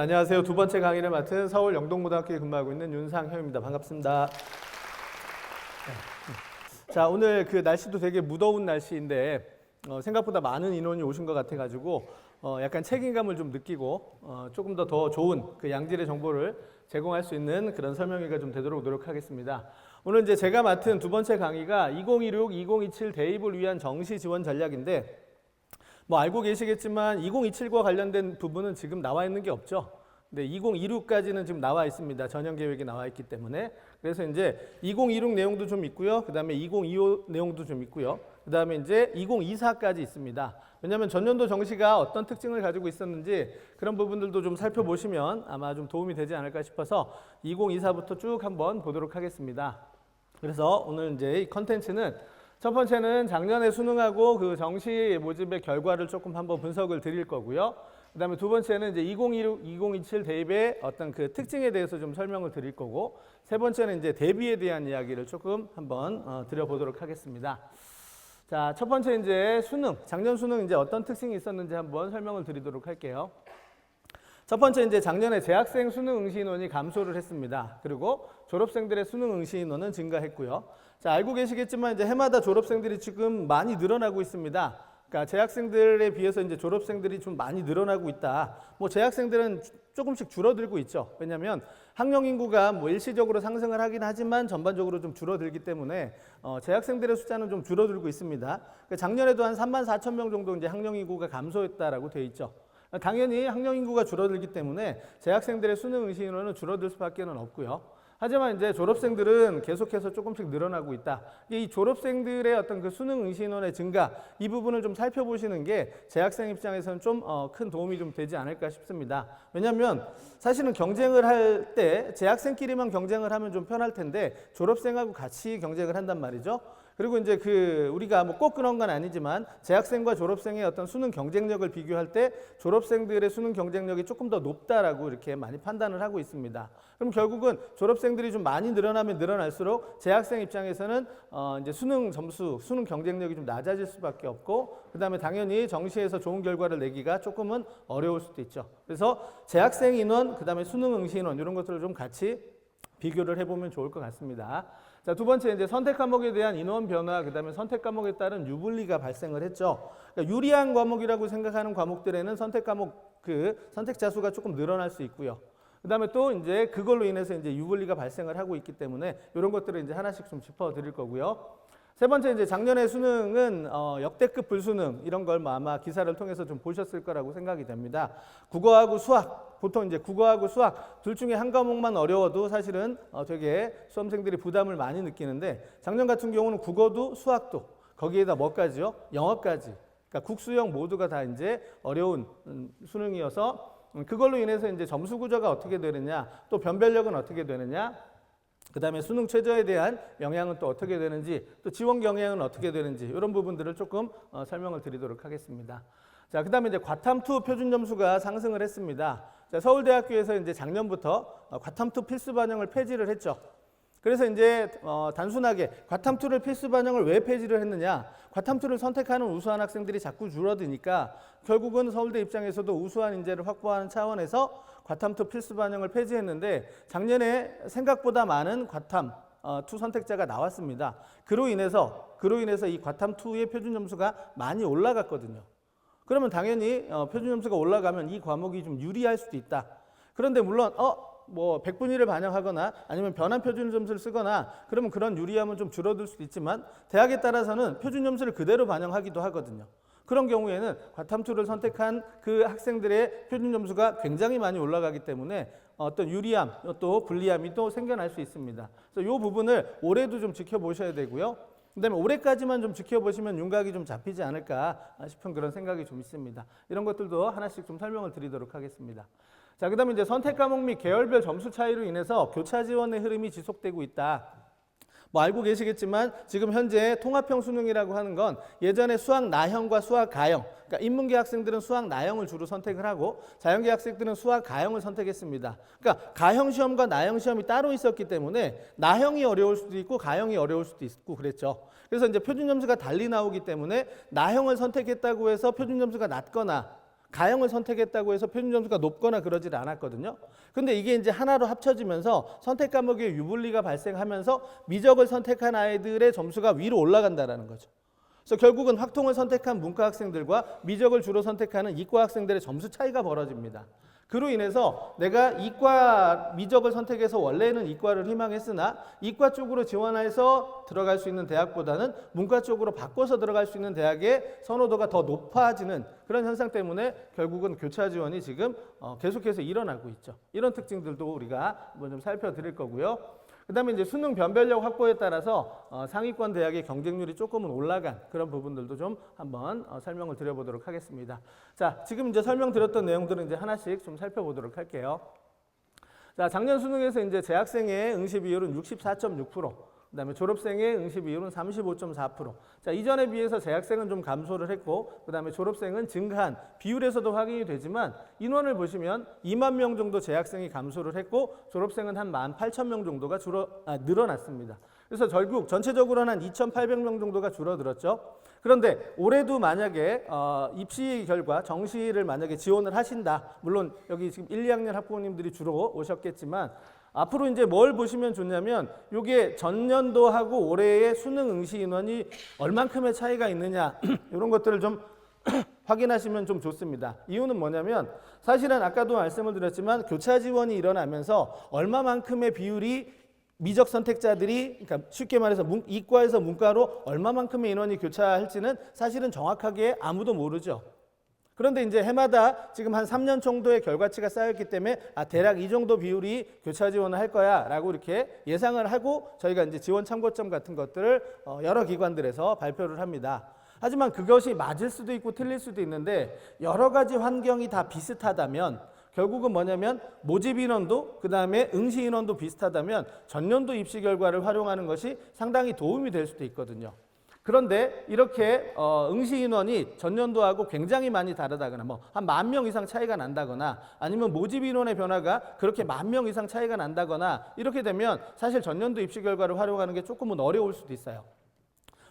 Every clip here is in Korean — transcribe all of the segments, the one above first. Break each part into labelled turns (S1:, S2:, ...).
S1: 네, 안녕하세요. 두 번째 강의를 맡은 서울 영동고등학교에 근무하고 있는 윤상형입니다. 반갑습니다. 자, 오늘 그 날씨도 되게 무더운 날씨인데 생각보다 많은 인원이 오신 것 같아가지고 약간 책임감을 좀 느끼고 조금 더 좋은 그 양질의 정보를 제공할 수 있는 그런 설명회가 좀 되도록 노력하겠습니다. 오늘 이제 제가 맡은 두 번째 강의가 2026-2027 대입을 위한 정시 지원 전략인데 뭐 알고 계시겠지만 2027과 관련된 부분은 지금 나와 있는 게 없죠. 근데 2026까지는 지금 나와 있습니다. 전형 계획이 나와 있기 때문에. 그래서 이제 2026 내용도 좀 있고요. 그다음에 2025 내용도 좀 있고요. 그다음에 이제 2024까지 있습니다. 왜냐하면 전년도 정시가 어떤 특징을 가지고 있었는지 그런 부분들도 좀 살펴보시면 아마 좀 도움이 되지 않을까 싶어서 2024부터 쭉 한번 보도록 하겠습니다. 그래서 오늘 이제 이 컨텐츠는 첫 번째는 작년에 수능하고 그 정시 모집의 결과를 조금 한번 분석을 드릴 거고요. 그 다음에 두 번째는 이제 2026, 2027 대입의 어떤 그 특징에 대해서 좀 설명을 드릴 거고, 세 번째는 이제 대비에 대한 이야기를 조금 한번 드려보도록 하겠습니다. 자, 첫 번째 이제 수능, 작년 수능 이제 어떤 특징이 있었는지 한번 설명을 드리도록 할게요. 첫 번째 이제 작년에 재학생 수능 응시 인원이 감소를 했습니다. 그리고 졸업생들의 수능 응시 인원은 증가했고요. 자, 알고 계시겠지만 이제 해마다 졸업생들이 지금 많이 늘어나고 있습니다. 그러니까 재학생들에 비해서 이제 졸업생들이 좀 많이 늘어나고 있다. 뭐 재학생들은 조금씩 줄어들고 있죠. 왜냐하면 학령 인구가 뭐 일시적으로 상승을 하긴 하지만 전반적으로 좀 줄어들기 때문에 재학생들의 숫자는 좀 줄어들고 있습니다. 그러니까 작년에도 한 34,000명 정도 이제 학령 인구가 감소했다라고 돼 있죠. 당연히 학령 인구가 줄어들기 때문에 재학생들의 수능 응시 인원은 줄어들 수밖에 없고요. 하지만 이제 졸업생들은 계속해서 조금씩 늘어나고 있다. 이 졸업생들의 어떤 그 수능 응시 인원의 증가, 이 부분을 좀 살펴보시는 게 재학생 입장에서는 좀 큰 도움이 좀 되지 않을까 싶습니다. 왜냐하면 사실은 경쟁을 할 때 재학생끼리만 경쟁을 하면 좀 편할 텐데 졸업생하고 같이 경쟁을 한단 말이죠. 그리고 이제 그 우리가 뭐 꼭 그런 건 아니지만 재학생과 졸업생의 어떤 수능 경쟁력을 비교할 때 졸업생들의 수능 경쟁력이 조금 더 높다라고 이렇게 많이 판단을 하고 있습니다. 그럼 결국은 졸업생들이 좀 많이 늘어나면 늘어날수록 재학생 입장에서는 이제 수능 점수, 수능 경쟁력이 좀 낮아질 수밖에 없고, 그다음에 당연히 정시에서 좋은 결과를 내기가 조금은 어려울 수도 있죠. 그래서 재학생 인원, 그다음에 수능 응시 인원 이런 것들을 좀 같이 비교를 해보면 좋을 것 같습니다. 자, 두 번째 이제 선택 과목에 대한 인원 변화, 그다음에 선택 과목에 따른 유불리가 발생을 했죠. 그러니까 유리한 과목이라고 생각하는 과목들에는 선택 과목 그 선택자 수가 조금 늘어날 수 있고요. 그다음에 또 이제 그걸로 인해서 이제 유불리가 발생을 하고 있기 때문에 이런 것들을 이제 하나씩 좀 짚어 드릴 거고요. 세 번째 이제 작년의 수능은 역대급 불수능 이런 걸 아마 기사를 통해서 좀 보셨을 거라고 생각이 됩니다. 국어하고 수학, 보통 이제 국어하고 수학 둘 중에 한 과목만 어려워도 사실은 되게 수험생들이 부담을 많이 느끼는데, 작년 같은 경우는 국어도 수학도 거기에다 뭐까지요? 영어까지. 그러니까 국수영 모두가 다 이제 어려운 수능이어서 그걸로 인해서 이제 점수 구조가 어떻게 되느냐, 또 변별력은 어떻게 되느냐, 그 다음에 수능 최저에 대한 영향은 또 어떻게 되는지, 또 지원 경향은 어떻게 되는지 이런 부분들을 조금 설명을 드리도록 하겠습니다. 자, 그 다음에 이제 과탐2 표준 점수가 상승을 했습니다. 자, 서울대학교에서 이제 작년부터 과탐2 필수 반영을 폐지를 했죠. 그래서 이제 단순하게 과탐2를 필수 반영을 왜 폐지를 했느냐, 과탐2를 선택하는 우수한 학생들이 자꾸 줄어드니까 결국은 서울대 입장에서도 우수한 인재를 확보하는 차원에서 과탐2 필수 반영을 폐지했는데, 작년에 생각보다 많은 과탐2 선택자가 나왔습니다. 그로 인해서 이 과탐2의 표준 점수가 많이 올라갔거든요. 그러면 당연히 표준 점수가 올라가면 이 과목이 좀 유리할 수도 있다. 그런데 물론 뭐 100분위를 반영하거나 아니면 변환 표준 점수를 쓰거나 그러면 그런 유리함은 좀 줄어들 수도 있지만, 대학에 따라서는 표준 점수를 그대로 반영하기도 하거든요. 그런 경우에는 과탐2를 선택한 그 학생들의 표준 점수가 굉장히 많이 올라가기 때문에 어떤 유리함 또 불리함이 또 생겨날 수 있습니다. 그래서 이 부분을 올해도 좀 지켜보셔야 되고요. 그다음에 올해까지만 좀 지켜보시면 윤곽이 좀 잡히지 않을까 싶은 그런 생각이 좀 있습니다. 이런 것들도 하나씩 좀 설명을 드리도록 하겠습니다. 자, 그다음에 이제 선택 과목 및 계열별 점수 차이로 인해서 교차 지원의 흐름이 지속되고 있다. 뭐 알고 계시겠지만 지금 현재 통합형 수능이라고 하는 건 예전에 수학 나형과 수학 가형, 그러니까 인문계 학생들은 수학 나형을 주로 선택을 하고 자연계 학생들은 수학 가형을 선택했습니다. 그러니까 가형 시험과 나형 시험이 따로 있었기 때문에 나형이 어려울 수도 있고 가형이 어려울 수도 있고 그랬죠. 그래서 이제 표준 점수가 달리 나오기 때문에 나형을 선택했다고 해서 표준 점수가 낮거나 가형을 선택했다고 해서 표준 점수가 높거나 그러질 않았거든요. 근데 이게 이제 하나로 합쳐지면서 선택 과목의 유불리가 발생하면서 미적을 선택한 아이들의 점수가 위로 올라간다라는 거죠. 그래서 결국은 확통을 선택한 문과 학생들과 미적을 주로 선택하는 이과 학생들의 점수 차이가 벌어집니다. 그로 인해서 내가 이과 미적을 선택해서 원래는 이과를 희망했으나 이과 쪽으로 지원해서 들어갈 수 있는 대학보다는 문과 쪽으로 바꿔서 들어갈 수 있는 대학의 선호도가 더 높아지는 그런 현상 때문에 결국은 교차 지원이 지금 계속해서 일어나고 있죠. 이런 특징들도 우리가 한번 좀 살펴드릴 거고요. 그 다음에 이제 수능 변별력 확보에 따라서 상위권 대학의 경쟁률이 조금은 올라간 그런 부분들도 좀 한번 설명을 드려보도록 하겠습니다. 자, 지금 이제 설명드렸던 내용들은 이제 하나씩 좀 살펴보도록 할게요. 자, 작년 수능에서 이제 재학생의 응시 비율은 64.6%, 그 다음에 졸업생의 응시 비율은 35.4%. 자, 이전에 비해서 재학생은 좀 감소를 했고, 그 다음에 졸업생은 증가한 비율에서도 확인이 되지만 인원을 보시면 2만 명 정도 재학생이 감소를 했고, 졸업생은 한 18,000명 정도가 늘어났습니다. 그래서 결국 전체적으로는 한 2,800명 정도가 줄어들었죠. 그런데 올해도 만약에 입시 결과 정시를 만약에 지원을 하신다. 물론 여기 지금 1, 2학년 학부모님들이 주로 오셨겠지만 앞으로 이제 뭘 보시면 좋냐면 이게 전년도하고 올해의 수능 응시 인원이 얼만큼의 차이가 있느냐 이런 것들을 좀 확인하시면 좀 좋습니다. 이유는 뭐냐면 사실은 아까도 말씀을 드렸지만 교차 지원이 일어나면서 얼마만큼의 비율이 미적 선택자들이 그러니까 쉽게 말해서 이과에서 문과로 얼마만큼의 인원이 교차할지는 사실은 정확하게 아무도 모르죠. 그런데 이제 해마다 지금 한 3년 정도의 결과치가 쌓였기 때문에 대략 이 정도 비율이 교차 지원을 할 거야 라고 이렇게 예상을 하고 저희가 이제 지원 참고점 같은 것들을 여러 기관들에서 발표를 합니다. 하지만 그것이 맞을 수도 있고 틀릴 수도 있는데 여러 가지 환경이 다 비슷하다면 결국은 뭐냐면 모집 인원도 그 다음에 응시 인원도 비슷하다면 전년도 입시 결과를 활용하는 것이 상당히 도움이 될 수도 있거든요. 그런데 이렇게 응시 인원이 전년도하고 굉장히 많이 다르다거나 뭐 한 10,000명 이상 차이가 난다거나 아니면 모집 인원의 변화가 그렇게 10,000명 이상 차이가 난다거나 이렇게 되면 사실 전년도 입시 결과를 활용하는 게 조금은 어려울 수도 있어요.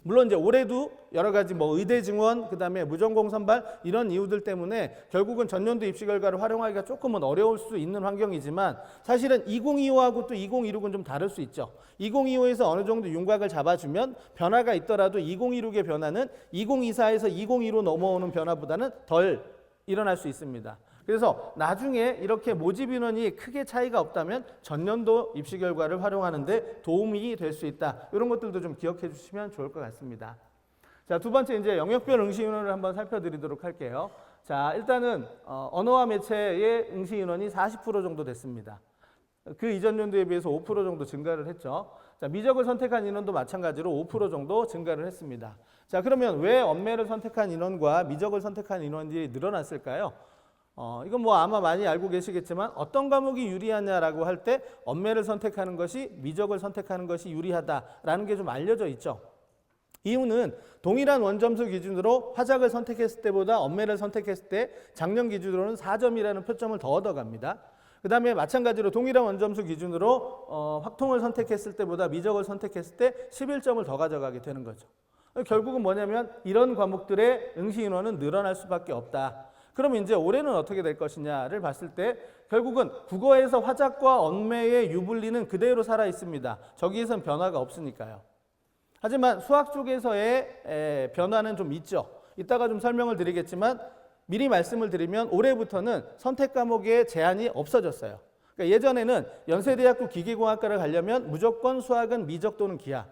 S1: 물론 이제 올해도 여러 가지 뭐 의대 증원, 그다음에 무전공 선발 이런 이유들 때문에 결국은 전년도 입시 결과를 활용하기가 조금은 어려울 수 있는 환경이지만 사실은 2025하고 또 2026은 좀 다를 수 있죠. 2025에서 어느 정도 윤곽을 잡아주면 변화가 있더라도 2026의 변화는 2024에서 2025로 넘어오는 변화보다는 덜 일어날 수 있습니다. 그래서 나중에 이렇게 모집 인원이 크게 차이가 없다면 전년도 입시 결과를 활용하는데 도움이 될 수 있다. 이런 것들도 좀 기억해 주시면 좋을 것 같습니다. 자, 두 번째 이제 영역별 응시 인원을 한번 살펴드리도록 할게요. 자, 일단은 언어와 매체의 응시 인원이 40% 정도 됐습니다. 그 이전 연도에 비해서 5% 정도 증가를 했죠. 자, 미적을 선택한 인원도 마찬가지로 5% 정도 증가를 했습니다. 자, 그러면 왜 언매를 선택한 인원과 미적을 선택한 인원이 늘어났을까요? 이건 뭐 아마 많이 알고 계시겠지만 어떤 과목이 유리하냐라고 할 때 언매를 선택하는 것이 미적을 선택하는 것이 유리하다라는 게 좀 알려져 있죠. 이유는 동일한 원점수 기준으로 화작을 선택했을 때보다 언매를 선택했을 때 작년 기준으로는 4점이라는 표점을 더 얻어갑니다. 그 다음에 마찬가지로 동일한 원점수 기준으로 확통을 선택했을 때보다 미적을 선택했을 때 11점을 더 가져가게 되는 거죠. 결국은 뭐냐면 이런 과목들의 응시 인원은 늘어날 수밖에 없다. 그럼 이제 올해는 어떻게 될 것이냐를 봤을 때 결국은 국어에서 화작과 언매의 유불리는 그대로 살아 있습니다. 저기에선 변화가 없으니까요. 하지만 수학 쪽에서의 변화는 좀 있죠. 이따가 좀 설명을 드리겠지만 미리 말씀을 드리면 올해부터는 선택 과목의 제한이 없어졌어요. 그러니까 예전에는 연세대학교 기계공학과를 가려면 무조건 수학은 미적 또는 기하,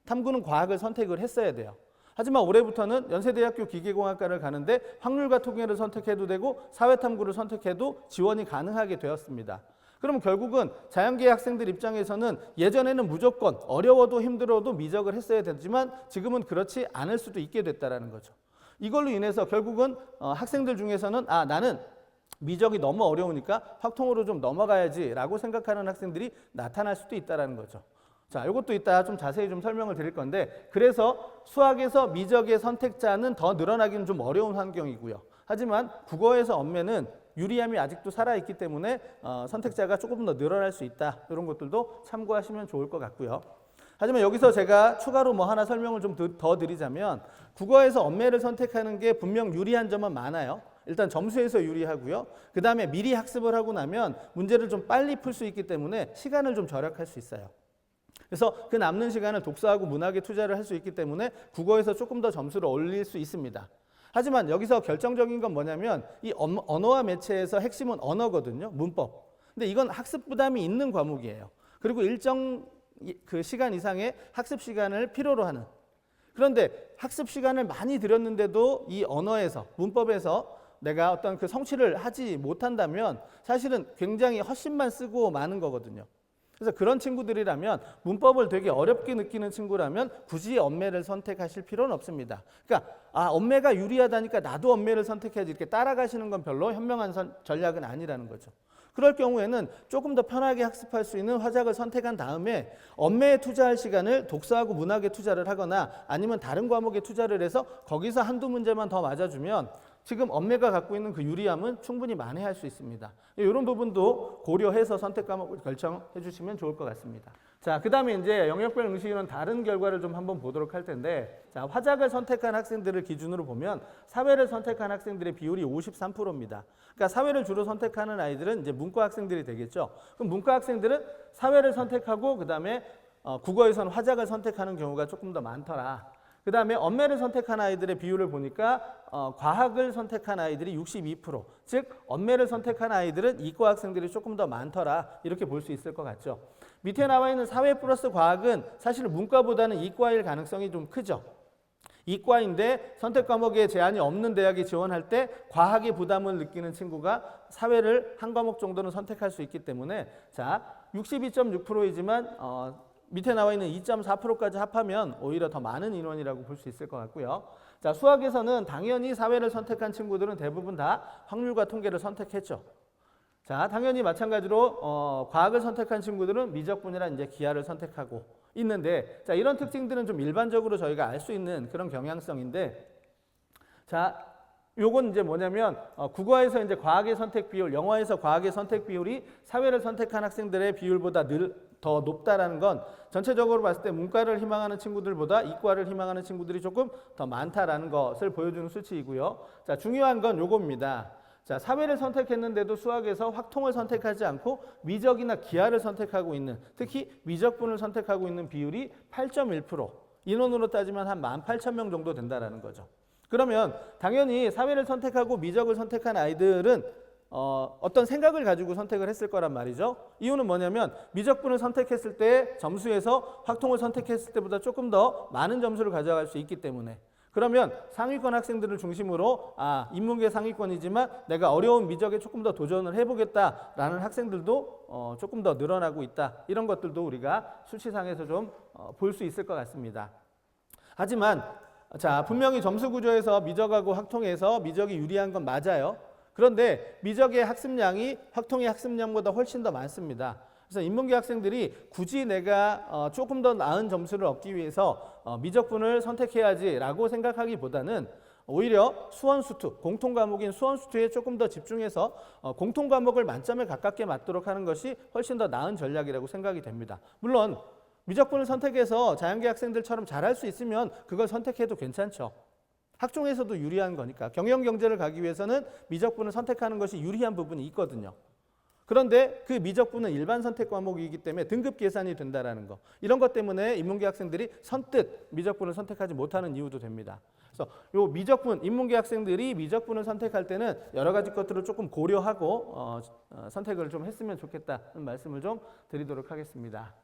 S1: 탐구는 과학을 선택을 했어야 돼요. 하지만 올해부터는 연세대학교 기계공학과를 가는데 확률과 통계를 선택해도 되고 사회탐구를 선택해도 지원이 가능하게 되었습니다. 그럼 결국은 자연계의 학생들 입장에서는 예전에는 무조건 어려워도 힘들어도 미적을 했어야 되지만 지금은 그렇지 않을 수도 있게 됐다는 거죠. 이걸로 인해서 결국은 학생들 중에서는 나는 미적이 너무 어려우니까 확통으로 좀 넘어가야지 라고 생각하는 학생들이 나타날 수도 있다는 거죠. 자, 이것도 이따 좀 자세히 좀 설명을 드릴 건데 그래서 수학에서 미적의 선택자는 더 늘어나기는 좀 어려운 환경이고요. 하지만 국어에서 언매는 유리함이 아직도 살아있기 때문에 선택자가 조금 더 늘어날 수 있다. 이런 것들도 참고하시면 좋을 것 같고요. 하지만 여기서 제가 추가로 뭐 하나 설명을 좀 더 드리자면 국어에서 언매를 선택하는 게 분명 유리한 점은 많아요. 일단 점수에서 유리하고요. 그 다음에 미리 학습을 하고 나면 문제를 좀 빨리 풀 수 있기 때문에 시간을 좀 절약할 수 있어요. 그래서 그 남는 시간을 독서하고 문학에 투자를 할 수 있기 때문에 국어에서 조금 더 점수를 올릴 수 있습니다. 하지만 여기서 결정적인 건 뭐냐면 이 언어와 매체에서 핵심은 언어거든요. 문법. 근데 이건 학습 부담이 있는 과목이에요. 그리고 일정 그 시간 이상의 학습 시간을 필요로 하는. 그런데 학습 시간을 많이 들였는데도 이 언어에서 문법에서 내가 어떤 그 성취를 하지 못한다면 사실은 굉장히 헛심만 쓰고 마는 거거든요. 그래서 그런 친구들이라면 문법을 되게 어렵게 느끼는 친구라면 굳이 언매를 선택하실 필요는 없습니다. 그러니까 언매가 유리하다니까 나도 언매를 선택해야지 이렇게 따라가시는 건 별로 현명한 전략은 아니라는 거죠. 그럴 경우에는 조금 더 편하게 학습할 수 있는 화작을 선택한 다음에 언매에 투자할 시간을 독서하고 문학에 투자를 하거나 아니면 다른 과목에 투자를 해서 거기서 한두 문제만 더 맞아주면 지금 언매가 갖고 있는 그 유리함은 충분히 만회할 수 있습니다. 이런 부분도 고려해서 선택 과목을 결정해 주시면 좋을 것 같습니다. 자, 그 다음에 이제 영역별 응시위원 다른 결과를 좀 한번 보도록 할 텐데, 자, 화작을 선택한 학생들을 기준으로 보면 사회를 선택한 학생들의 비율이 53%입니다. 그러니까 사회를 주로 선택하는 아이들은 이제 문과 학생들이 되겠죠. 그럼 문과 학생들은 사회를 선택하고 그 다음에 국어에서는 화작을 선택하는 경우가 조금 더 많더라. 그 다음에 언매를 선택한 아이들의 비율을 보니까 과학을 선택한 아이들이 62%, 즉 언매를 선택한 아이들은 이과 학생들이 조금 더 많더라, 이렇게 볼 수 있을 것 같죠. 밑에 나와 있는 사회 플러스 과학은 사실 문과보다는 이과일 가능성이 좀 크죠. 이과인데 선택 과목에 제한이 없는 대학에 지원할 때 과학의 부담을 느끼는 친구가 사회를 한 과목 정도는 선택할 수 있기 때문에, 자, 62.6%이지만 밑에 나와 있는 2.4%까지 합하면 오히려 더 많은 인원이라고 볼 수 있을 것 같고요. 자, 수학에서는 당연히 사회를 선택한 친구들은 대부분 다 확률과 통계를 선택했죠. 자, 당연히 마찬가지로 과학을 선택한 친구들은 미적분이나 이제 기하를 선택하고 있는데, 자, 이런 특징들은 좀 일반적으로 저희가 알 수 있는 그런 경향성인데, 자, 요건 이제 뭐냐면 국어에서 이제 과학의 선택 비율, 영어에서 과학의 선택 비율이 사회를 선택한 학생들의 비율보다 더 높다라는 건 전체적으로 봤을 때 문과를 희망하는 친구들보다 이과를 희망하는 친구들이 조금 더 많다라는 것을 보여주는 수치이고요. 자, 중요한 건 요겁니다. 자, 사회를 선택했는데도 수학에서 확통을 선택하지 않고 미적이나 기하를 선택하고 있는, 특히 미적분을 선택하고 있는 비율이 8.1%, 인원으로 따지면 한 18,000명 정도 된다라는 거죠. 그러면 당연히 사회를 선택하고 미적을 선택한 아이들은 어떤 생각을 가지고 선택을 했을 거란 말이죠. 이유는 뭐냐면 미적분을 선택했을 때 점수에서 확통을 선택했을 때보다 조금 더 많은 점수를 가져갈 수 있기 때문에, 그러면 상위권 학생들을 중심으로 인문계 상위권이지만 내가 어려운 미적에 조금 더 도전을 해보겠다라는 학생들도 조금 더 늘어나고 있다. 이런 것들도 우리가 수치상에서 좀 볼 수 있을 것 같습니다. 하지만 자, 분명히 점수 구조에서 미적하고 확통에서 미적이 유리한 건 맞아요. 그런데 미적의 학습량이 확통의 학습량보다 훨씬 더 많습니다. 그래서 인문계 학생들이 굳이 내가 조금 더 나은 점수를 얻기 위해서 미적분을 선택해야지라고 생각하기보다는 오히려 수원수투, 공통과목인 수원수투에 조금 더 집중해서 공통과목을 만점에 가깝게 맞도록 하는 것이 훨씬 더 나은 전략이라고 생각이 됩니다. 물론 미적분을 선택해서 자연계 학생들처럼 잘할 수 있으면 그걸 선택해도 괜찮죠. 학종에서도 유리한 거니까. 경영경제를 가기 위해서는 미적분을 선택하는 것이 유리한 부분이 있거든요. 그런데 그 미적분은 일반 선택 과목이기 때문에 등급 계산이 된다는 거. 이런 것 때문에 인문계 학생들이 선뜻 미적분을 선택하지 못하는 이유도 됩니다. 그래서 요 미적분, 인문계 학생들이 미적분을 선택할 때는 여러 가지 것들을 조금 고려하고 선택을 좀 했으면 좋겠다는 말씀을 좀 드리도록 하겠습니다.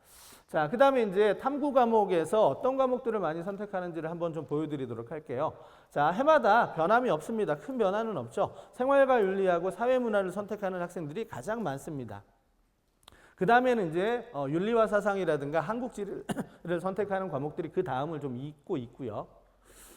S1: 자, 그 다음에 이제 탐구 과목에서 어떤 과목들을 많이 선택하는지를 한번 좀 보여드리도록 할게요. 자, 해마다 변함이 없습니다. 큰 변화는 없죠. 생활과 윤리하고 사회문화를 선택하는 학생들이 가장 많습니다. 그 다음에는 이제 윤리와 사상이라든가 한국지를 선택하는 과목들이 그 다음을 좀 잇고 있고요.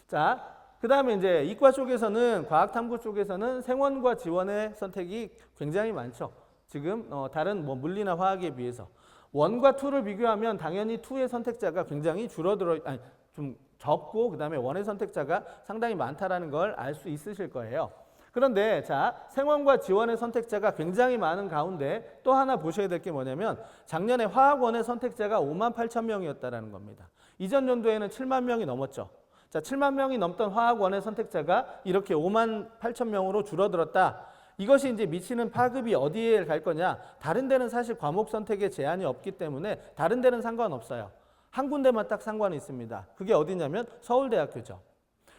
S1: 자, 그 다음에 이제 이과 쪽에서는, 과학탐구 쪽에서는 생원과 지원의 선택이 굉장히 많죠. 지금 다른 물리나 화학에 비해서. 1과 2를 비교하면 당연히 2의 선택자가 굉장히 좀 적고 그 다음에 1의 선택자가 상당히 많다라는 걸 알 수 있으실 거예요. 그런데 자, 생원과 지원의 선택자가 굉장히 많은 가운데 또 하나 보셔야 될 게 뭐냐면 작년에 화학원의 선택자가 58,000명이었다라는 겁니다. 이전 연도에는 7만 명이 넘었죠. 자, 7만 명이 넘던 화학원의 선택자가 이렇게 5만 8천 명으로 줄어들었다. 이것이 이제 미치는 파급이 어디에 갈 거냐? 다른 데는 사실 과목 선택에 제한이 없기 때문에 다른 데는 상관없어요. 한 군데만 딱 상관이 있습니다. 그게 어디냐면 서울대학교죠.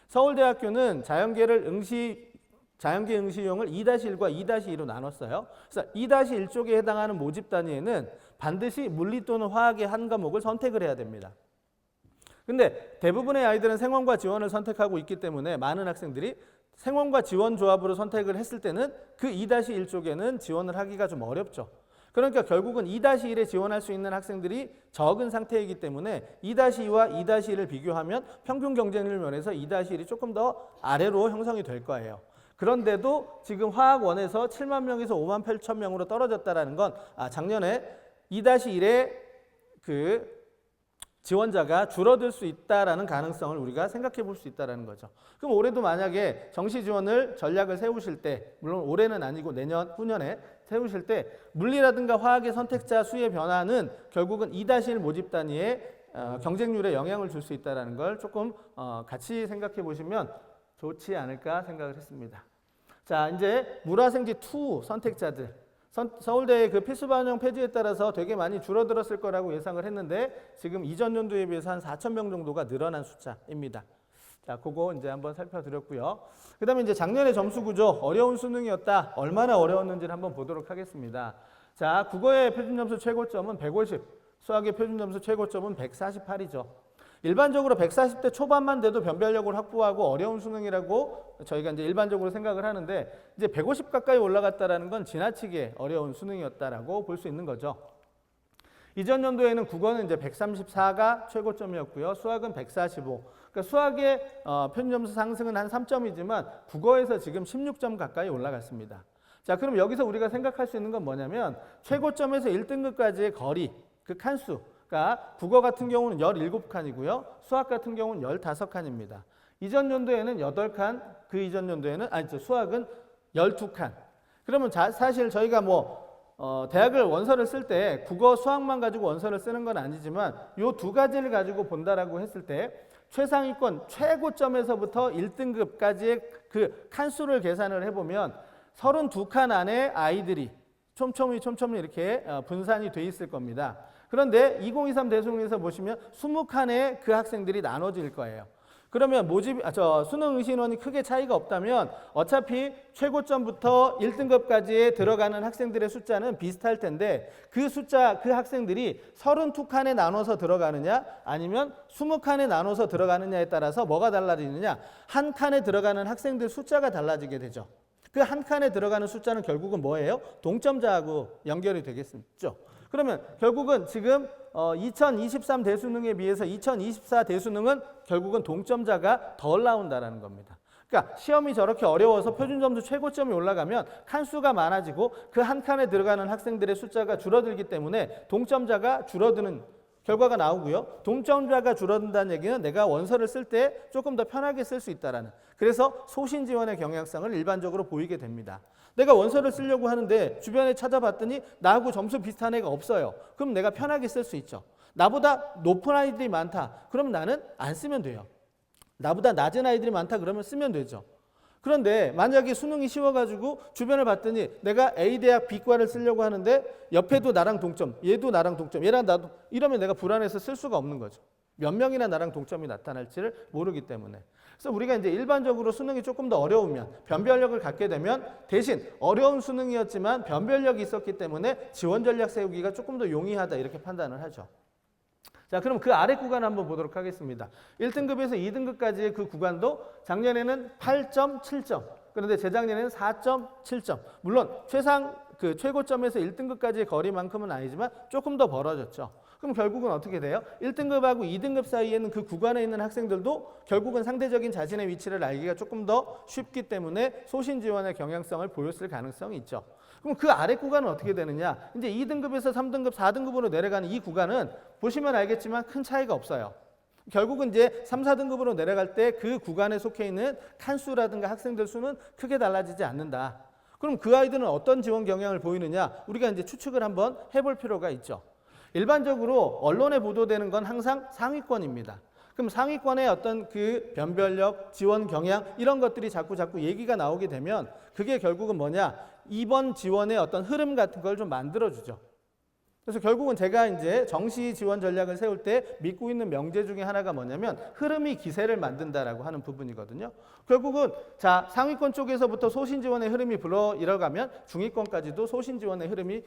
S1: 서울대학교는 자연계 응시용을 2-1과 2-2로 나눴어요. 그래서 2-1 쪽에 해당하는 모집 단위에는 반드시 물리 또는 화학의 한 과목을 선택을 해야 됩니다. 근데 대부분의 아이들은 생원과 지원을 선택하고 있기 때문에 많은 학생들이 생원과 지원 조합으로 선택을 했을 때는 그 2-1 쪽에는 지원을 하기가 좀 어렵죠. 그러니까 결국은 2-1에 지원할 수 있는 학생들이 적은 상태이기 때문에 2-2와 2-1을 비교하면 평균 경쟁률 면에서 2-1이 조금 더 아래로 형성이 될 거예요. 그런데도 지금 화학원에서 7만 명에서 5만 8천 명으로 떨어졌다는 건 작년에 2-1에 그 지원자가 줄어들 수 있다라는 가능성을 우리가 생각해 볼 수 있다는 거죠. 그럼 올해도 만약에 정시 지원을 전략을 세우실 때, 물론 올해는 아니고 내년, 후년에 세우실 때 물리라든가 화학의 선택자 수의 변화는 결국은 2-1 모집 단위의 경쟁률에 영향을 줄 수 있다는 걸 조금 같이 생각해 보시면 좋지 않을까 생각을 했습니다. 자, 이제 물화생지 2 선택자들. 서울대의 그 필수 반영 폐지에 따라서 되게 많이 줄어들었을 거라고 예상을 했는데 지금 이전 연도에 비해서 한 4천 명 정도가 늘어난 숫자입니다. 자, 그거 이제 한번 살펴드렸고요. 그 다음에 이제 작년의 점수 구조, 어려운 수능이었다. 얼마나 어려웠는지를 한번 보도록 하겠습니다. 자, 국어의 표준 점수 최고점은 150, 수학의 표준 점수 최고점은 148이죠. 일반적으로 140대 초반만 돼도 변별력을 확보하고 어려운 수능이라고 저희가 이제 일반적으로 생각을 하는데 이제 150 가까이 올라갔다라는 건 지나치게 어려운 수능이었다라고 볼 수 있는 거죠. 이전 연도에는 국어는 이제 134가 최고점이었고요. 수학은 145. 그러니까 수학의 표준 점수 상승은 한 3점이지만 국어에서 지금 16점 가까이 올라갔습니다. 자, 그럼 여기서 우리가 생각할 수 있는 건 뭐냐면 최고점에서 1등급까지의 거리, 그 칸수. 그러니까 국어 같은 경우는 17칸이고요. 수학 같은 경우는 15칸입니다. 이전 연도에는 8칸, 그 이전 연도에는 수학은 12칸. 그러면 사실 저희가 대학을 원서를 쓸 때 국어, 수학만 가지고 원서를 쓰는 건 아니지만 이 두 가지를 가지고 본다라고 했을 때 최상위권 최고점에서부터 1등급까지의 그 칸수를 계산을 해보면 32칸 안에 아이들이 촘촘히 이렇게 분산이 돼 있을 겁니다. 그런데 2023 대수능에서 보시면 20칸의 그 학생들이 나눠질 거예요. 그러면 수능 응시인원이 크게 차이가 없다면 어차피 최고점부터 1등급까지에 들어가는 학생들의 숫자는 비슷할 텐데 그 학생들이 32칸에 나눠서 들어가느냐 아니면 20칸에 나눠서 들어가느냐에 따라서 뭐가 달라지느냐, 한 칸에 들어가는 학생들 숫자가 달라지게 되죠. 그 한 칸에 들어가는 숫자는 결국은 뭐예요? 동점자하고 연결이 되겠죠. 그러면 결국은 지금 2023 대수능에 비해서 2024 대수능은 결국은 동점자가 덜 나온다라는 겁니다. 그러니까 시험이 저렇게 어려워서 표준점수 최고점이 올라가면 칸수가 많아지고 그 한 칸에 들어가는 학생들의 숫자가 줄어들기 때문에 동점자가 줄어드는 결과가 나오고요. 동점자가 줄어든다는 얘기는 내가 원서를 쓸 때 조금 더 편하게 쓸 수 있다라는, 그래서 소신 지원의 경향성을 일반적으로 보이게 됩니다. 내가 원서를 쓰려고 하는데 주변에 찾아봤더니 나하고 점수 비슷한 애가 없어요. 그럼 내가 편하게 쓸 수 있죠. 나보다 높은 아이들이 많다. 그럼 나는 안 쓰면 돼요. 나보다 낮은 아이들이 많다. 그러면 쓰면 되죠. 그런데 만약에 수능이 쉬워가지고 주변을 봤더니 내가 A대학 B과를 쓰려고 하는데 옆에도 나랑 동점, 얘도 나랑 동점, 얘랑 나도, 이러면 내가 불안해서 쓸 수가 없는 거죠. 몇 명이나 나랑 동점이 나타날지를 모르기 때문에. 그래서 우리가 이제 일반적으로 수능이 조금 더 어려우면, 변별력을 갖게 되면 대신 어려운 수능이었지만 변별력이 있었기 때문에 지원 전략 세우기가 조금 더 용이하다, 이렇게 판단을 하죠. 자, 그럼 그 아래 구간 한번 보도록 하겠습니다. 1등급에서 2등급까지의 그 구간도 작년에는 8.7점, 그런데 재작년에는 4.7점. 물론 최고점에서 1등급까지의 거리만큼은 아니지만 조금 더 벌어졌죠. 그럼 결국은 어떻게 돼요? 1등급하고 2등급 사이에는 그 구간에 있는 학생들도 결국은 상대적인 자신의 위치를 알기가 조금 더 쉽기 때문에 소신 지원의 경향성을 보였을 가능성이 있죠. 그럼 그 아래 구간은 어떻게 되느냐? 이제 2등급에서 3등급, 4등급으로 내려가는 이 구간은 보시면 알겠지만 큰 차이가 없어요. 결국은 이제 3, 4등급으로 내려갈 때 그 구간에 속해 있는 칸수라든가 학생들 수는 크게 달라지지 않는다. 그럼 그 아이들은 어떤 지원 경향을 보이느냐? 우리가 이제 추측을 한번 해볼 필요가 있죠. 일반적으로 언론에 보도되는 건 항상 상위권입니다. 그럼 상위권의 어떤 그 변별력, 지원 경향 이런 것들이 자꾸 얘기가 나오게 되면 그게 결국은 뭐냐? 이번 지원의 어떤 흐름 같은 걸 좀 만들어주죠. 그래서 결국은 제가 이제 정시 지원 전략을 세울 때 믿고 있는 명제 중에 하나가 뭐냐면 흐름이 기세를 만든다라고 하는 부분이거든요. 결국은 자 상위권 쪽에서부터 소신 지원의 흐름이 이뤄가면 중위권까지도 소신 지원의 흐름이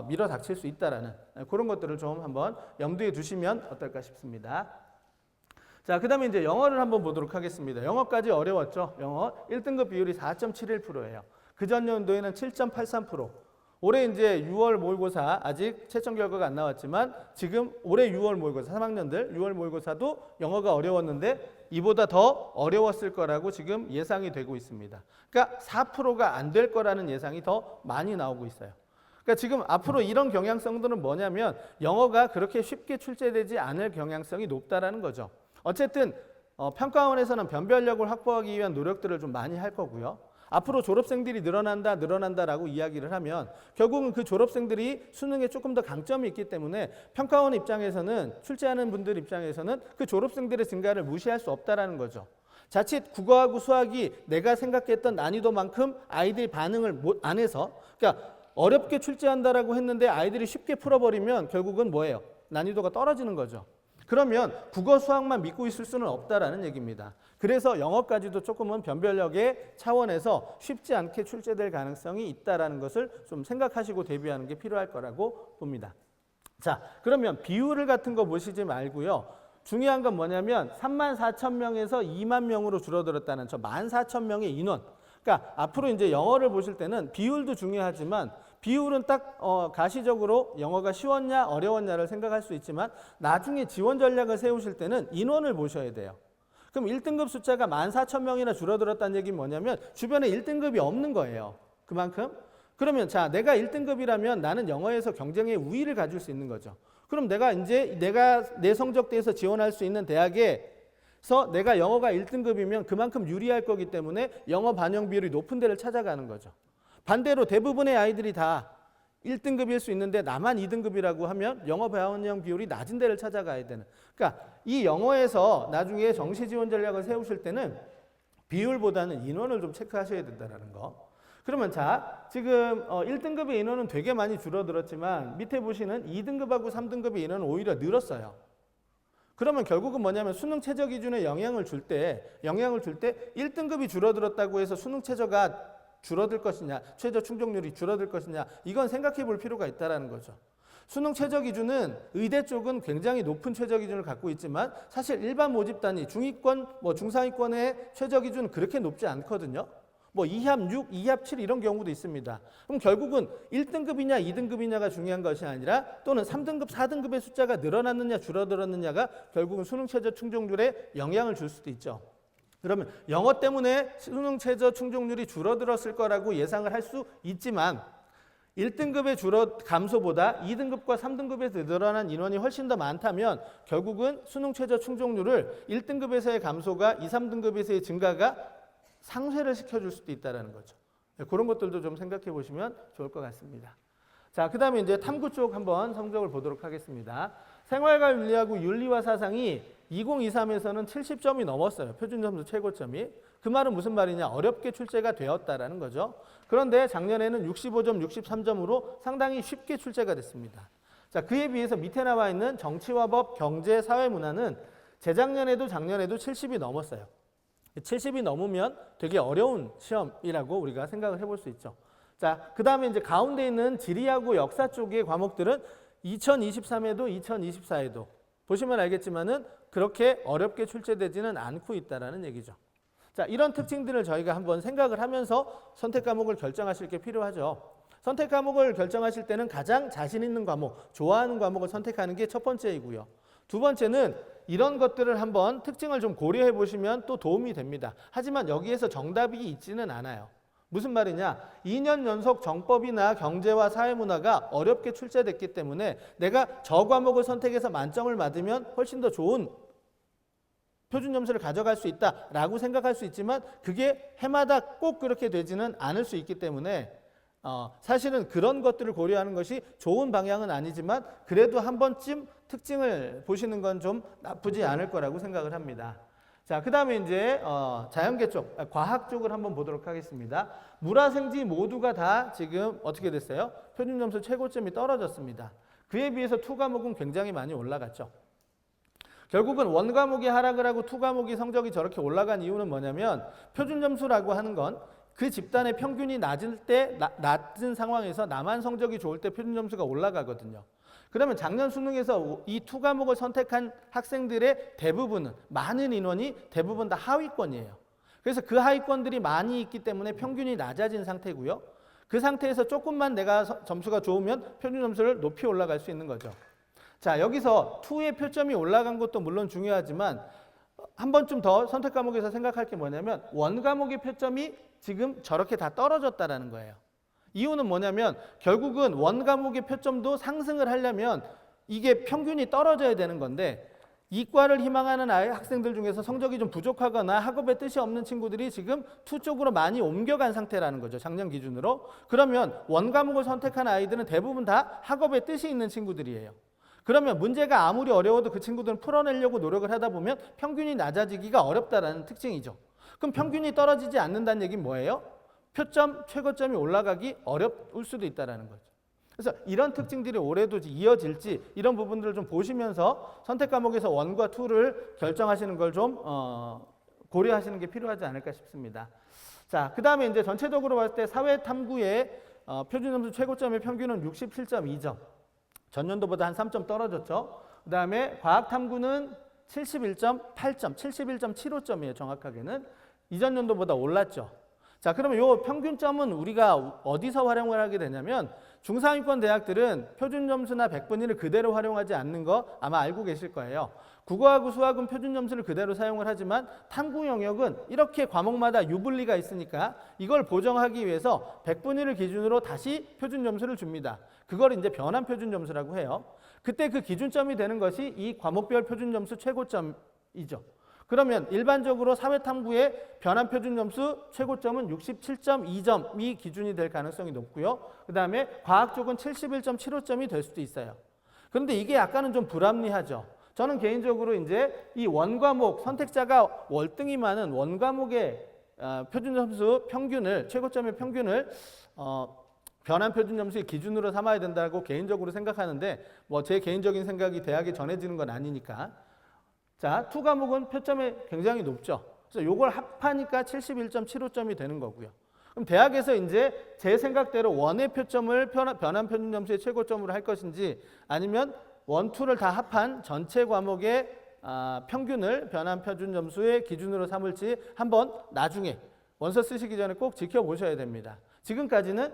S1: 밀어 닥칠 수 있다라는 그런 것들을 좀 한번 염두에 두시면 어떨까 싶습니다. 자, 그 다음에 이제 영어를 한번 보도록 하겠습니다. 영어까지 어려웠죠. 영어 1등급 비율이 4.71%예요. 그 전 연도에는 7.83%. 올해 이제 6월 모의고사 아직 채점 결과가 안 나왔지만 지금 올해 6월 모의고사 3학년들 6월 모의고사도 영어가 어려웠는데 이보다 더 어려웠을 거라고 지금 예상이 되고 있습니다. 그러니까 4%가 안 될 거라는 예상이 더 많이 나오고 있어요. 그러니까 지금 앞으로 이런 경향성들은 뭐냐면 영어가 그렇게 쉽게 출제되지 않을 경향성이 높다라는 거죠. 어쨌든 평가원에서는 변별력을 확보하기 위한 노력들을 좀 많이 할 거고요. 앞으로 졸업생들이 늘어난다라고 이야기를 하면 결국은 그 졸업생들이 수능에 조금 더 강점이 있기 때문에 평가원 입장에서는 출제하는 분들 입장에서는 그 졸업생들의 증가를 무시할 수 없다라는 거죠. 자칫 국어하고 수학이 내가 생각했던 난이도만큼 아이들이 반응을 안 해서 그러니까 어렵게 출제한다라고 했는데 아이들이 쉽게 풀어버리면 결국은 뭐예요? 난이도가 떨어지는 거죠. 그러면 국어 수학만 믿고 있을 수는 없다라는 얘기입니다. 그래서 영어까지도 조금은 변별력의 차원에서 쉽지 않게 출제될 가능성이 있다라는 것을 좀 생각하시고 대비하는 게 필요할 거라고 봅니다. 자, 그러면 비율을 같은 거 보시지 말고요. 중요한 건 뭐냐면 34,000명에서 2만 명으로 줄어들었다는 저 14,000명의 인원. 그러니까 앞으로 이제 영어를 보실 때는 비율도 중요하지만 비율은 딱 가시적으로 영어가 쉬웠냐 어려웠냐를 생각할 수 있지만 나중에 지원 전략을 세우실 때는 인원을 보셔야 돼요. 그럼 1등급 숫자가 14,000명이나 줄어들었다는 얘기는 뭐냐면 주변에 1등급이 없는 거예요. 그만큼. 그러면 자 내가 1등급이라면 나는 영어에서 경쟁의 우위를 가질 수 있는 거죠. 그럼 내가 내 성적대에서 지원할 수 있는 대학에서 내가 영어가 1등급이면 그만큼 유리할 거기 때문에 영어 반영 비율이 높은 데를 찾아가는 거죠. 반대로 대부분의 아이들이 다 1등급일 수 있는데 나만 2등급이라고 하면 영어 반영 비율이 낮은 데를 찾아가야 되는. 그러니까 이 영어에서 나중에 정시 지원 전략을 세우실 때는 비율보다는 인원을 좀 체크하셔야 된다는 거. 그러면 자 지금 1등급의 인원은 되게 많이 줄어들었지만 밑에 보시는 2등급하고 3등급의 인원은 오히려 늘었어요. 그러면 결국은 뭐냐면 수능 최저 기준에 영향을 줄 때 1등급이 줄어들었다고 해서 수능 최저가 줄어들 것이냐, 최저 충족률이 줄어들 것이냐, 이건 생각해 볼 필요가 있다는 거죠. 수능 최저 기준은 의대 쪽은 굉장히 높은 최저 기준을 갖고 있지만 사실 일반 모집 단위, 중위권, 중상위권의 최저 기준은 그렇게 높지 않거든요. 2합 6, 2합 7 이런 경우도 있습니다. 그럼 결국은 1등급이냐 2등급이냐가 중요한 것이 아니라 또는 3등급, 4등급의 숫자가 늘어났느냐 줄어들었느냐가 결국은 수능 최저 충족률에 영향을 줄 수도 있죠. 그러면 영어 때문에 수능 최저 충족률이 줄어들었을 거라고 예상을 할 수 있지만 1등급의 감소보다 2등급과 3등급에서 늘어난 인원이 훨씬 더 많다면 결국은 수능 최저 충족률을 1등급에서의 감소가 2, 3등급에서의 증가가 상쇄를 시켜줄 수도 있다는 거죠. 그런 것들도 좀 생각해 보시면 좋을 것 같습니다. 자, 그 다음에 이제 탐구 쪽 한번 성적을 보도록 하겠습니다. 생활과 윤리하고 윤리와 사상이 2023에서는 70점이 넘었어요. 표준점수 최고점이. 그 말은 무슨 말이냐? 어렵게 출제가 되었다라는 거죠. 그런데 작년에는 65점, 63점으로 상당히 쉽게 출제가 됐습니다. 자, 그에 비해서 밑에 나와 있는 정치와 법, 경제, 사회, 문화는 재작년에도 작년에도 70이 넘었어요. 70이 넘으면 되게 어려운 시험이라고 우리가 생각을 해볼 수 있죠. 자, 그 다음에 이제 가운데 있는 지리하고 역사 쪽의 과목들은 2023에도 2024에도 보시면 알겠지만은 그렇게 어렵게 출제되지는 않고 있다라는 얘기죠. 자, 이런 특징들을 저희가 한번 생각을 하면서 선택 과목을 결정하실 게 필요하죠. 선택 과목을 결정하실 때는 가장 자신 있는 과목, 좋아하는 과목을 선택하는 게 첫 번째이고요. 두 번째는 이런 것들을 한번 특징을 좀 고려해 보시면 또 도움이 됩니다. 하지만 여기에서 정답이 있지는 않아요. 무슨 말이냐? 2년 연속 정법이나 경제와 사회문화가 어렵게 출제됐기 때문에 내가 저 과목을 선택해서 만점을 받으면 훨씬 더 좋은 표준 점수를 가져갈 수 있다라고 생각할 수 있지만 그게 해마다 꼭 그렇게 되지는 않을 수 있기 때문에 사실은 그런 것들을 고려하는 것이 좋은 방향은 아니지만 그래도 한 번쯤 특징을 보시는 건 좀 나쁘지 않을 거라고 생각을 합니다. 자, 그 다음에 이제 자연계 쪽, 과학 쪽을 한번 보도록 하겠습니다. 물화생지 모두가 다 지금 어떻게 됐어요? 표준점수 최고점이 떨어졌습니다. 그에 비해서 투 과목은 굉장히 많이 올라갔죠. 결국은 원 과목이 하락을 하고 투 과목이 성적이 저렇게 올라간 이유는 뭐냐면 표준점수라고 하는 건 그 집단의 평균이 낮은 상황에서 나만 성적이 좋을 때 표준점수가 올라가거든요. 그러면 작년 수능에서 이 투 과목을 선택한 학생들의 대부분은, 많은 인원이 대부분 다 하위권이에요. 그래서 그 하위권들이 많이 있기 때문에 평균이 낮아진 상태고요. 그 상태에서 조금만 내가 점수가 좋으면 표준 점수를 높이 올라갈 수 있는 거죠. 자, 여기서 투의 표점이 올라간 것도 물론 중요하지만 한 번쯤 더 선택 과목에서 생각할 게 뭐냐면 원 과목의 표점이 지금 저렇게 다 떨어졌다라는 거예요. 이유는 뭐냐면 결국은 원 과목의 표점도 상승을 하려면 이게 평균이 떨어져야 되는 건데 이과를 희망하는 학생들 중에서 성적이 좀 부족하거나 학업에 뜻이 없는 친구들이 지금 투 쪽으로 많이 옮겨간 상태라는 거죠. 작년 기준으로. 그러면 원 과목을 선택한 아이들은 대부분 다 학업에 뜻이 있는 친구들이에요. 그러면 문제가 아무리 어려워도 그 친구들은 풀어내려고 노력을 하다 보면 평균이 낮아지기가 어렵다라는 특징이죠. 그럼 평균이 떨어지지 않는다는 얘기는 뭐예요? 표점, 최고점이 올라가기 어려울 수도 있다는 거죠. 그래서 이런 특징들이 올해도 이어질지 이런 부분들을 좀 보시면서 선택 과목에서 원과 투를 결정하시는 걸 좀 고려하시는 게 필요하지 않을까 싶습니다. 자, 그 다음에 이제 전체적으로 봤을 때 사회탐구의 표준점수 최고점의 평균은 67.2점. 전년도보다 한 3점 떨어졌죠. 그 다음에 과학탐구는 71.8점, 71.75점이에요. 정확하게는. 이전 년도보다 올랐죠. 자, 그러면 이 평균점은 우리가 어디서 활용을 하게 되냐면 중상위권 대학들은 표준점수나 100분위를 그대로 활용하지 않는 거 아마 알고 계실 거예요. 국어하고 수학은 표준점수를 그대로 사용을 하지만 탐구 영역은 이렇게 과목마다 유불리가 있으니까 이걸 보정하기 위해서 100분위를 기준으로 다시 표준점수를 줍니다. 그걸 이제 변환 표준점수라고 해요. 그때 그 기준점이 되는 것이 이 과목별 표준점수 최고점이죠. 그러면 일반적으로 사회탐구의 변환 표준점수 최고점은 67.2점이 기준이 될 가능성이 높고요. 그 다음에 과학 쪽은 71.75점이 될 수도 있어요. 그런데 이게 약간은 좀 불합리하죠. 저는 개인적으로 이제 이 원과목 선택자가 월등히 많은 원과목의 표준점수 평균을 최고점의 평균을 변환 표준점수의 기준으로 삼아야 된다고 개인적으로 생각하는데 뭐 제 개인적인 생각이 대학에 전해지는 건 아니니까. 자, 투 과목은 표점이 굉장히 높죠. 그래서 요걸 합하니까 71.75점이 되는 거고요. 그럼 대학에서 이제 제 생각대로 원의 표점을 변환 표준점수의 최고점으로 할 것인지 아니면 원, 투를 다 합한 전체 과목의 평균을 변환 표준점수의 기준으로 삼을지 한번 나중에 원서 쓰시기 전에 꼭 지켜보셔야 됩니다. 지금까지는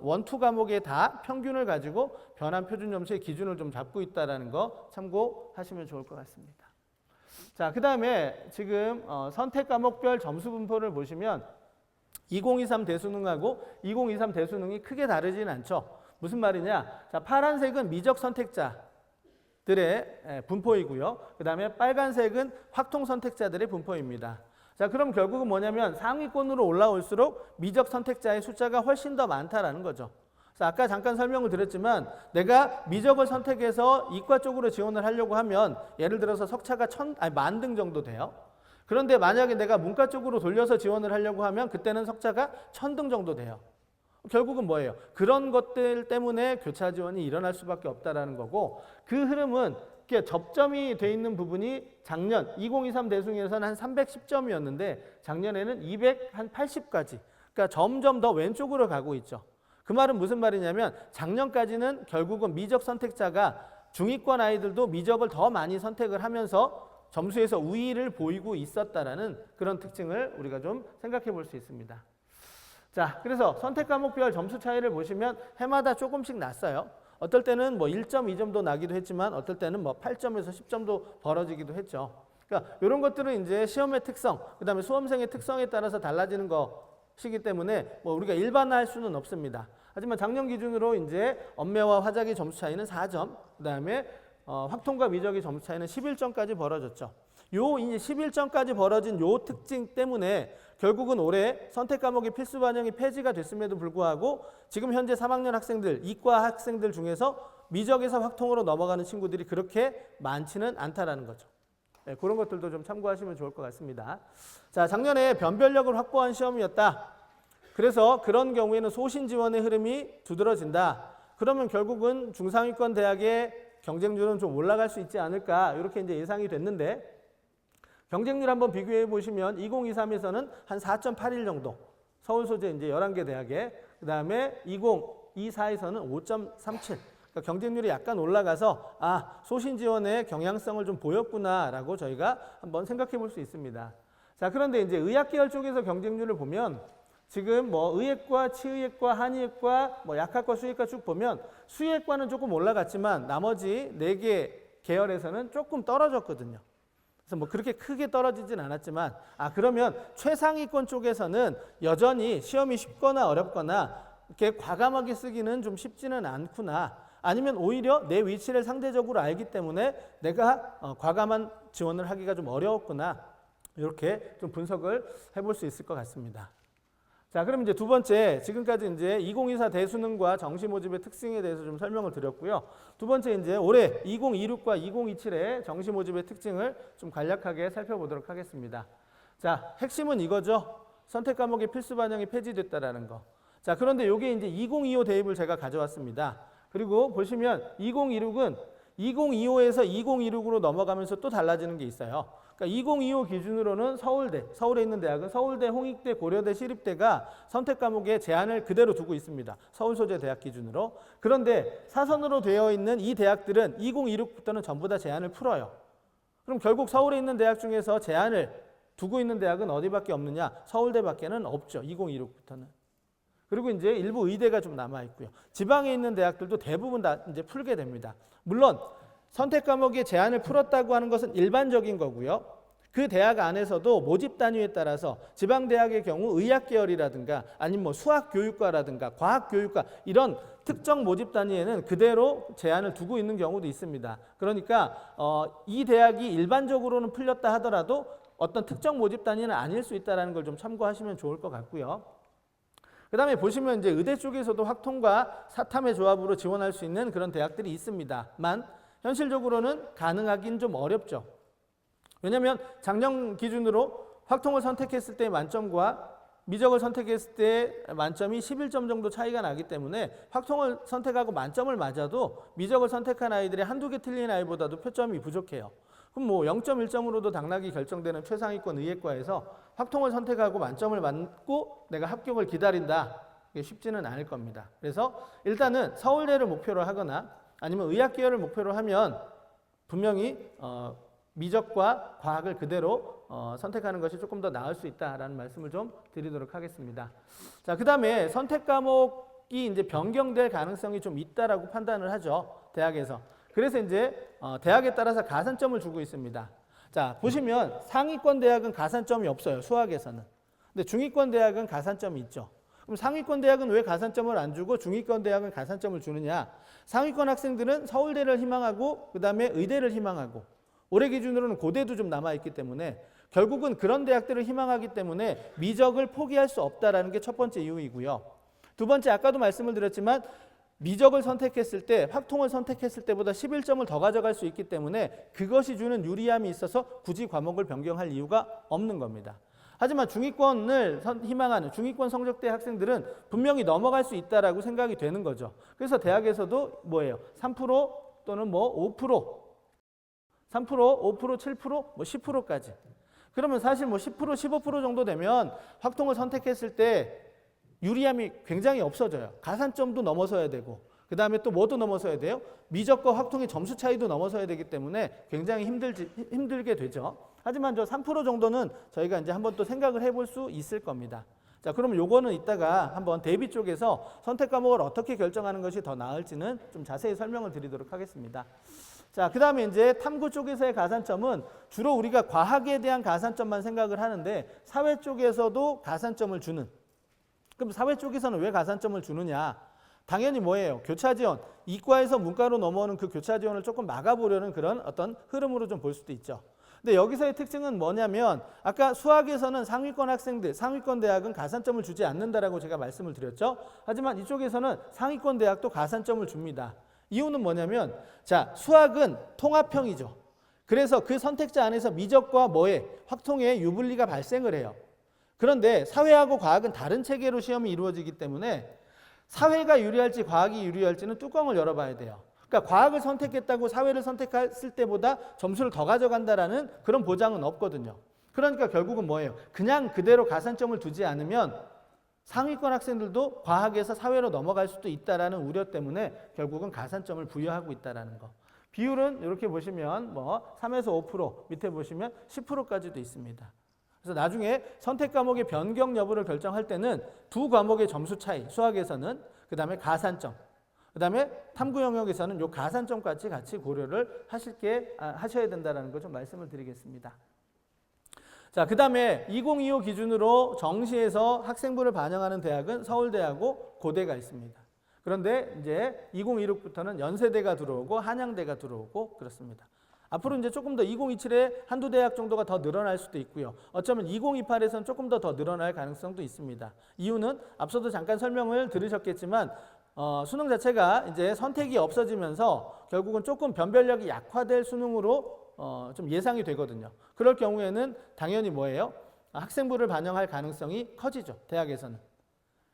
S1: 원, 투 과목에 다 평균을 가지고 변환 표준점수의 기준을 좀 잡고 있다는 거 참고하시면 좋을 것 같습니다. 자, 그 다음에 지금 선택 과목별 점수 분포를 보시면 2023 대수능하고 2023 대수능이 크게 다르지는 않죠. 무슨 말이냐? 자, 파란색은 미적 선택자들의 분포이고요. 그 다음에 빨간색은 확통 선택자들의 분포입니다. 자, 그럼 결국은 뭐냐면 상위권으로 올라올수록 미적 선택자의 숫자가 훨씬 더 많다라는 거죠. 그래서 아까 잠깐 설명을 드렸지만 내가 미적을 선택해서 이과 쪽으로 지원을 하려고 하면 예를 들어서 석차가 10,000등 정도 돼요. 그런데 만약에 내가 문과 쪽으로 돌려서 지원을 하려고 하면 그때는 석차가 1000등 정도 돼요. 결국은 뭐예요? 그런 것들 때문에 교차 지원이 일어날 수밖에 없다라는 거고 그 흐름은 접점이 돼 있는 부분이 작년 2023 대수능에서는 한 310점이었는데 작년에는 280까지 그러니까 점점 더 왼쪽으로 가고 있죠. 그 말은 무슨 말이냐면 작년까지는 결국은 미적 선택자가 중위권 아이들도 미적을 더 많이 선택을 하면서 점수에서 우위를 보이고 있었다라는 그런 특징을 우리가 좀 생각해 볼 수 있습니다. 자, 그래서 선택 과목별 점수 차이를 보시면 해마다 조금씩 났어요. 어떨 때는 뭐 1점, 2점도 나기도 했지만 어떨 때는 뭐 8점에서 10점도 벌어지기도 했죠. 그러니까 이런 것들은 이제 시험의 특성, 그다음에 수험생의 특성에 따라서 달라지는 것이기 때문에 뭐 우리가 일반화할 수는 없습니다. 하지만 작년 기준으로 이제 엄매와 화작의 점수 차이는 4점, 그다음에 확통과 미적의 점수 차이는 11점까지 벌어졌죠. 요 이제 11점까지 벌어진 요 특징 때문에 결국은 올해 선택 과목의 필수 반영이 폐지가 됐음에도 불구하고 지금 현재 3학년 학생들, 이과 학생들 중에서 미적에서 확통으로 넘어가는 친구들이 그렇게 많지는 않다라는 거죠. 네, 그런 것들도 좀 참고하시면 좋을 것 같습니다. 자, 작년에 변별력을 확보한 시험이었다. 그래서 그런 경우에는 소신 지원의 흐름이 두드러진다. 그러면 결국은 중상위권 대학의 경쟁률은 좀 올라갈 수 있지 않을까 이렇게 이제 예상이 됐는데 경쟁률 한번 비교해 보시면 2023에서는 한 4.81 정도 서울 소재 이제 11개 대학에 그다음에 2024에서는 5.37 그러니까 경쟁률이 약간 올라가서 소신 지원의 경향성을 좀 보였구나라고 저희가 한번 생각해 볼 수 있습니다. 자, 그런데 이제 의학 계열 쪽에서 경쟁률을 보면 지금 뭐 의예과, 치의예과, 한의예과, 뭐 약학과, 수의과 쭉 보면 수의예과는 조금 올라갔지만 나머지 4개 계열에서는 조금 떨어졌거든요. 그래서 뭐 그렇게 크게 떨어지진 않았지만 그러면 최상위권 쪽에서는 여전히 시험이 쉽거나 어렵거나 이렇게 과감하게 쓰기는 좀 쉽지는 않구나. 아니면 오히려 내 위치를 상대적으로 알기 때문에 내가 과감한 지원을 하기가 좀 어려웠구나. 이렇게 좀 분석을 해볼 수 있을 것 같습니다. 자, 그럼 이제 두 번째, 지금까지 이제 2024 대수능과 정시 모집의 특징에 대해서 좀 설명을 드렸고요. 두 번째 이제 올해 2026과 2027의 정시 모집의 특징을 좀 간략하게 살펴보도록 하겠습니다. 자, 핵심은 이거죠. 선택 과목의 필수 반영이 폐지됐다라는 거. 자, 그런데 이게 이제 2025 대입을 제가 가져왔습니다. 그리고 보시면 2026은 2025에서 2026으로 넘어가면서 또 달라지는 게 있어요. 그러니까 2025 기준으로는 서울에 있는 대학은 서울대, 홍익대, 고려대, 시립대가 선택 과목에 제한을 그대로 두고 있습니다. 서울 소재 대학 기준으로. 그런데 사선으로 되어 있는 이 대학들은 2026부터는 전부 다 제한을 풀어요. 그럼 결국 서울에 있는 대학 중에서 제한을 두고 있는 대학은 어디밖에 없느냐? 서울대밖에는 없죠. 2026부터는. 그리고 이제 일부 의대가 좀 남아 있고요. 지방에 있는 대학들도 대부분 다 이제 풀게 됩니다. 물론 선택 과목의 제한을 풀었다고 하는 것은 일반적인 거고요. 그 대학 안에서도 모집 단위에 따라서 지방 대학의 경우 의학 계열이라든가 아니면 뭐 수학 교육과라든가 과학 교육과 이런 특정 모집 단위에는 그대로 제한을 두고 있는 경우도 있습니다. 그러니까 이 대학이 일반적으로는 풀렸다 하더라도 어떤 특정 모집 단위는 아닐 수 있다는 걸 좀 참고하시면 좋을 것 같고요. 그 다음에 보시면 이제 의대 쪽에서도 확통과 사탐의 조합으로 지원할 수 있는 그런 대학들이 있습니다만 현실적으로는 가능하긴 좀 어렵죠. 왜냐하면 작년 기준으로 확통을 선택했을 때의 만점과 미적을 선택했을 때 만점이 11점 정도 차이가 나기 때문에 확통을 선택하고 만점을 맞아도 미적을 선택한 아이들이 한두 개 틀린 아이보다도 표점이 부족해요. 그럼 뭐 0.1점으로도 당락이 결정되는 최상위권 의예과에서 확통을 선택하고 만점을 맞고 내가 합격을 기다린다. 이게 쉽지는 않을 겁니다. 그래서 일단은 서울대를 목표로 하거나 아니면 의학 계열을 목표로 하면 분명히 미적과 과학을 그대로 선택하는 것이 조금 더 나을 수 있다라는 말씀을 좀 드리도록 하겠습니다. 자, 그 다음에 선택 과목이 이제 변경될 가능성이 좀 있다라고 판단을 하죠. 대학에서. 그래서 이제 대학에 따라서 가산점을 주고 있습니다. 자, 보시면 상위권 대학은 가산점이 없어요. 수학에서는. 근데 중위권 대학은 가산점이 있죠. 그럼 상위권 대학은 왜 가산점을 안 주고 중위권 대학은 가산점을 주느냐? 상위권 학생들은 서울대를 희망하고 그 다음에 의대를 희망하고 올해 기준으로는 고대도 좀 남아있기 때문에 결국은 그런 대학들을 희망하기 때문에 미적을 포기할 수 없다는 게 첫 번째 이유이고요. 두 번째, 아까도 말씀을 드렸지만 미적을 선택했을 때, 확통을 선택했을 때보다 11점을 더 가져갈 수 있기 때문에 그것이 주는 유리함이 있어서 굳이 과목을 변경할 이유가 없는 겁니다. 하지만 중위권을 희망하는 중위권 성적대 학생들은 분명히 넘어갈 수 있다라고 생각이 되는 거죠. 그래서 대학에서도 뭐예요? 3% 또는 뭐 5%, 3%, 5%, 7%, 뭐 10%까지. 그러면 사실 뭐 10%, 15% 정도 되면 확통을 선택했을 때 유리함이 굉장히 없어져요. 가산점도 넘어서야 되고 그 다음에 또 뭐도 넘어서야 돼요? 미적과 확통의 점수 차이도 넘어서야 되기 때문에 굉장히 힘들게 되죠. 하지만 저 3% 정도는 저희가 이제 한번 또 생각을 해볼 수 있을 겁니다. 자, 그러면 요거는 이따가 한번 대비 쪽에서 선택 과목을 어떻게 결정하는 것이 더 나을지는 좀 자세히 설명을 드리도록 하겠습니다. 자, 그 다음에 이제 탐구 쪽에서의 가산점은 주로 우리가 과학에 대한 가산점만 생각을 하는데 사회 쪽에서도 가산점을 주는. 그럼 사회 쪽에서는 왜 가산점을 주느냐? 당연히 뭐예요? 교차 지원. 이과에서 문과로 넘어오는 그 교차 지원을 조금 막아보려는 그런 어떤 흐름으로 좀 볼 수도 있죠. 근데 여기서의 특징은 뭐냐면 아까 수학에서는 상위권 학생들, 상위권 대학은 가산점을 주지 않는다라고 제가 말씀을 드렸죠. 하지만 이쪽에서는 상위권 대학도 가산점을 줍니다. 이유는 뭐냐면 자, 수학은 통합형이죠. 그래서 그 선택자 안에서 미적과 뭐의 확통의 유불리가 발생을 해요. 그런데 사회하고 과학은 다른 체계로 시험이 이루어지기 때문에 사회가 유리할지 과학이 유리할지는 뚜껑을 열어봐야 돼요. 그러니까 과학을 선택했다고 사회를 선택했을 때보다 점수를 더 가져간다라는 그런 보장은 없거든요. 그러니까 결국은 뭐예요? 그냥 그대로 가산점을 두지 않으면 상위권 학생들도 과학에서 사회로 넘어갈 수도 있다라는 우려 때문에 결국은 가산점을 부여하고 있다라는 거. 비율은 이렇게 보시면 뭐 3에서 5%, 밑에 보시면 10%까지도 있습니다. 그래서 나중에 선택 과목의 변경 여부를 결정할 때는 두 과목의 점수 차이, 수학에서는 그다음에 가산점, 그다음에 탐구 영역에서는 요 가산점까지 같이 고려를 하셔야 된다는 거 좀 말씀을 드리겠습니다. 자, 그다음에 2025 기준으로 정시에서 학생부를 반영하는 대학은 서울대하고 고대가 있습니다. 그런데 이제 2026부터는 연세대가 들어오고 한양대가 들어오고 그렇습니다. 앞으로 이제 조금 더 2027에 한두 대학 정도가 더 늘어날 수도 있고요. 어쩌면 2028에서는 조금 더 늘어날 가능성도 있습니다. 이유는 앞서도 잠깐 설명을 들으셨겠지만 수능 자체가 이제 선택이 없어지면서 결국은 조금 변별력이 약화될 수능으로 좀 예상이 되거든요. 그럴 경우에는 당연히 뭐예요? 학생부를 반영할 가능성이 커지죠. 대학에서는.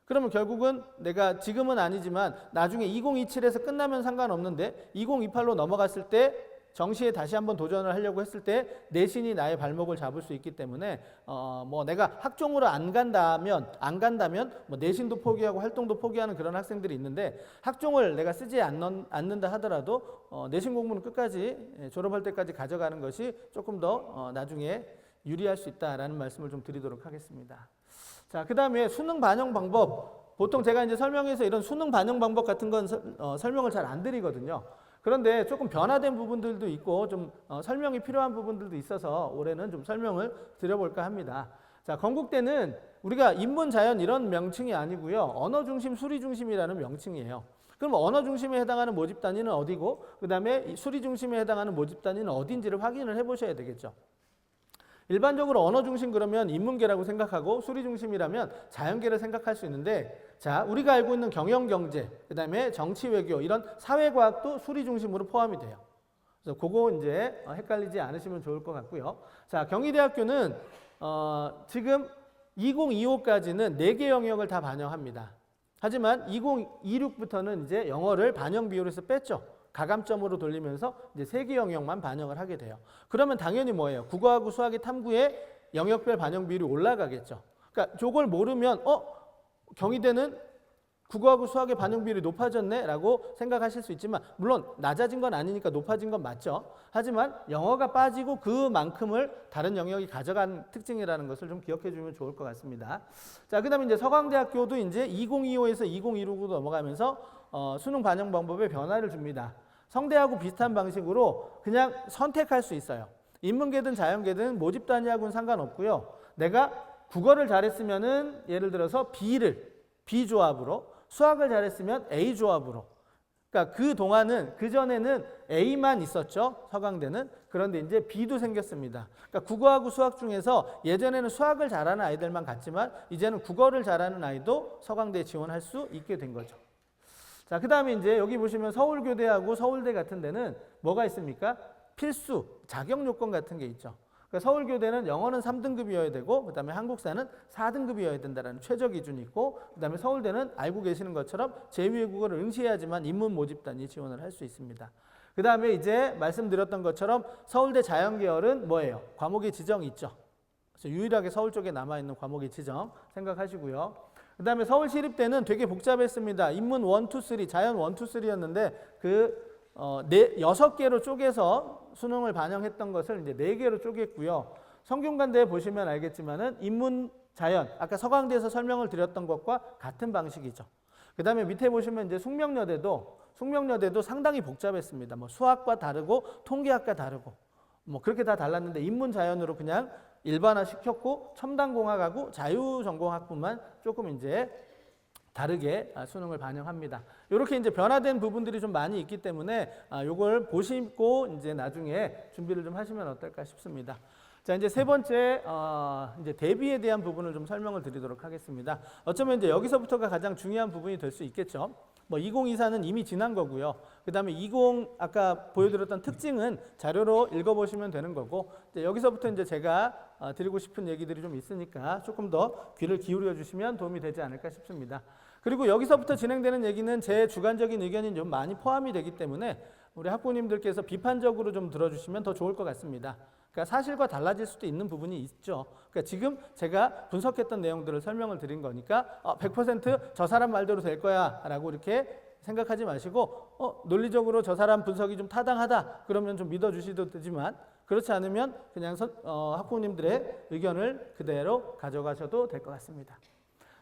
S1: 그러면 결국은 내가 지금은 아니지만 나중에 2027에서 끝나면 상관없는데 2028로 넘어갔을 때 정시에 다시 한번 도전을 하려고 했을 때 내신이 나의 발목을 잡을 수 있기 때문에 뭐 내가 학종으로 안 간다면 뭐 내신도 포기하고 활동도 포기하는 그런 학생들이 있는데 학종을 내가 쓰지 않는다 하더라도 내신 공부는 끝까지 졸업할 때까지 가져가는 것이 조금 더 나중에 유리할 수 있다라는 말씀을 좀 드리도록 하겠습니다. 자, 그다음에 수능 반영 방법. 보통 제가 이제 설명해서 이런 수능 반영 방법 같은 건 설명을 잘 안 드리거든요. 그런데 조금 변화된 부분들도 있고 좀 설명이 필요한 부분들도 있어서 올해는 좀 설명을 드려볼까 합니다. 자, 건국대는 우리가 인문, 자연 이런 명칭이 아니고요. 언어 중심, 수리 중심이라는 명칭이에요. 그럼 언어 중심에 해당하는 모집 단위는 어디고 그다음에 수리 중심에 해당하는 모집 단위는 어딘지를 확인을 해보셔야 되겠죠. 일반적으로 언어 중심 그러면 인문계라고 생각하고 수리 중심이라면 자연계를 생각할 수 있는데 자, 우리가 알고 있는 경영 경제, 그다음에 정치 외교 이런 사회과학도 수리 중심으로 포함이 돼요. 그래서 그거 이제 헷갈리지 않으시면 좋을 것 같고요. 자, 경희대학교는 지금 2025까지는 4개 영역을 다 반영합니다. 하지만 2026부터는 이제 영어를 반영 비율에서 뺐죠. 가감점으로 돌리면서 이제 3개 영역만 반영을 하게 돼요. 그러면 당연히 뭐예요? 국어하고 수학의 탐구의 영역별 반영 비율이 올라가겠죠. 그러니까 저걸 모르면 경희대는 국어하고 수학의 반영 비율이 높아졌네 라고 생각하실 수 있지만 물론 낮아진 건 아니니까 높아진 건 맞죠. 하지만 영어가 빠지고 그만큼을 다른 영역이 가져간 특징이라는 것을 좀 기억해 주면 좋을 것 같습니다. 자, 그다음에 이제 서강대학교도 이제 2025에서 2026으로 넘어가면서 수능 반영 방법에 변화를 줍니다. 성대하고 비슷한 방식으로 그냥 선택할 수 있어요. 인문계든 자연계든 모집 단위하고는 상관없고요. 내가 국어를 잘했으면은 예를 들어서 B 조합으로, 수학을 잘했으면 A 조합으로. 그러니까 그 동안은 그 전에는 A만 있었죠. 서강대는. 그런데 이제 B도 생겼습니다. 그러니까 국어하고 수학 중에서 예전에는 수학을 잘하는 아이들만 갔지만 이제는 국어를 잘하는 아이도 서강대에 지원할 수 있게 된 거죠. 자, 그다음에 이제 여기 보시면 서울교대하고 서울대 같은 데는 뭐가 있습니까? 필수 자격 요건 같은 게 있죠. 그러니까 서울교대는 영어는 3등급이어야 되고 그다음에 한국사는 4등급이어야 된다는 최저 기준이 있고 그다음에 서울대는 알고 계시는 것처럼 제2외국어를 응시해야지만 인문 모집단위 지원을 할 수 있습니다. 그다음에 이제 말씀드렸던 것처럼 서울대 자연계열은 뭐예요? 과목의 지정이 있죠. 그래서 유일하게 서울 쪽에 남아있는 과목의 지정 생각하시고요. 그다음에 서울시립대는 되게 복잡했습니다. 인문 1, 2, 3, 자연 1, 2, 3였는데 그 6개로 쪼개서 수능을 반영했던 것을 이제 4개로 쪼갰고요. 성균관대 보시면 알겠지만은 인문, 자연, 아까 서강대에서 설명을 드렸던 것과 같은 방식이죠. 그다음에 밑에 보시면 이제 숙명여대도 상당히 복잡했습니다. 뭐 수학과 다르고 통계학과 다르고 뭐 그렇게 다 달랐는데 인문, 자연으로 그냥 일반화 시켰고 첨단공학하고 자유전공학부만 조금 이제 다르게 수능을 반영합니다. 이렇게 이제 변화된 부분들이 좀 많이 있기 때문에 요걸 보시고 이제 나중에 준비를 좀 하시면 어떨까 싶습니다. 자, 이제 세 번째 이제 대비에 대한 부분을 좀 설명을 드리도록 하겠습니다. 어쩌면 이제 여기서부터가 가장 중요한 부분이 될 수 있겠죠. 뭐 2024는 이미 지난 거고요. 그다음에 20 아까 보여드렸던 특징은 자료로 읽어보시면 되는 거고, 이제 여기서부터 이제 제가 드리고 싶은 얘기들이 좀 있으니까 조금 더 귀를 기울여 주시면 도움이 되지 않을까 싶습니다. 그리고 여기서부터 진행되는 얘기는 제 주관적인 의견이 좀 많이 포함이 되기 때문에 우리 학부모님들께서 비판적으로 좀 들어주시면 더 좋을 것 같습니다. 그러니까 사실과 달라질 수도 있는 부분이 있죠. 그러니까 지금 제가 분석했던 내용들을 설명을 드린 거니까 100% 저 사람 말대로 될 거야 라고 이렇게 생각하지 마시고 논리적으로 저 사람 분석이 좀 타당하다 그러면 좀 믿어주시도 되지만, 그렇지 않으면 그냥 학부모님들의 의견을 그대로 가져가셔도 될 것 같습니다.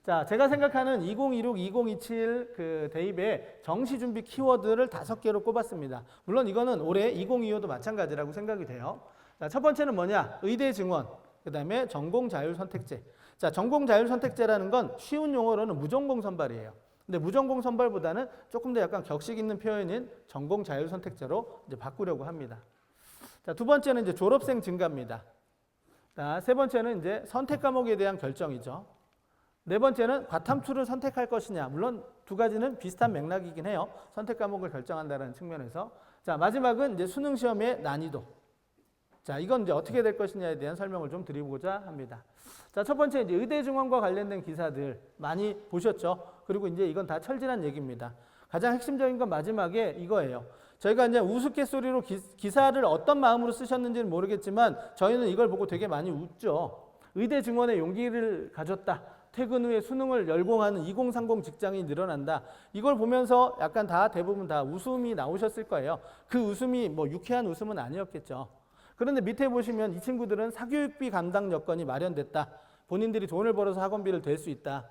S1: 자, 제가 생각하는 2026, 2027 그 대입의 정시 준비 키워드를 5개로 꼽았습니다. 물론 이거는 올해 2025도 마찬가지라고 생각이 돼요. 자, 첫 번째는 뭐냐? 의대 증원, 그 다음에 전공 자율 선택제. 자, 전공 자율 선택제라는 건 쉬운 용어로는 무전공 선발이에요. 근데 무전공 선발보다는 조금 더 약간 격식 있는 표현인 전공 자율 선택제로 이제 바꾸려고 합니다. 자, 두 번째는 이제 졸업생 증가입니다. 자, 세 번째는 이제 선택 과목에 대한 결정이죠. 네 번째는 과탐투를 선택할 것이냐. 물론 두 가지는 비슷한 맥락이긴 해요. 선택 과목을 결정한다는 측면에서. 자, 마지막은 이제 수능 시험의 난이도. 자, 이건 이제 어떻게 될 것이냐에 대한 설명을 좀 드리고자 합니다. 자, 첫 번째 이제 의대 증원과 관련된 기사들 많이 보셨죠? 그리고 이제 이건 다 철진한 얘기입니다. 가장 핵심적인 건 마지막에 이거예요. 저희가 이제 우스갯소리로 기사를 어떤 마음으로 쓰셨는지는 모르겠지만 저희는 이걸 보고 되게 많이 웃죠. 의대 증원에 용기를 가졌다. 퇴근 후에 수능을 열공하는 2030 직장이 늘어난다. 이걸 보면서 약간 다 대부분 다 웃음이 나오셨을 거예요. 그 웃음이 뭐 유쾌한 웃음은 아니었겠죠. 그런데 밑에 보시면 이 친구들은 사교육비 감당 여건이 마련됐다. 본인들이 돈을 벌어서 학원비를 댈 수 있다.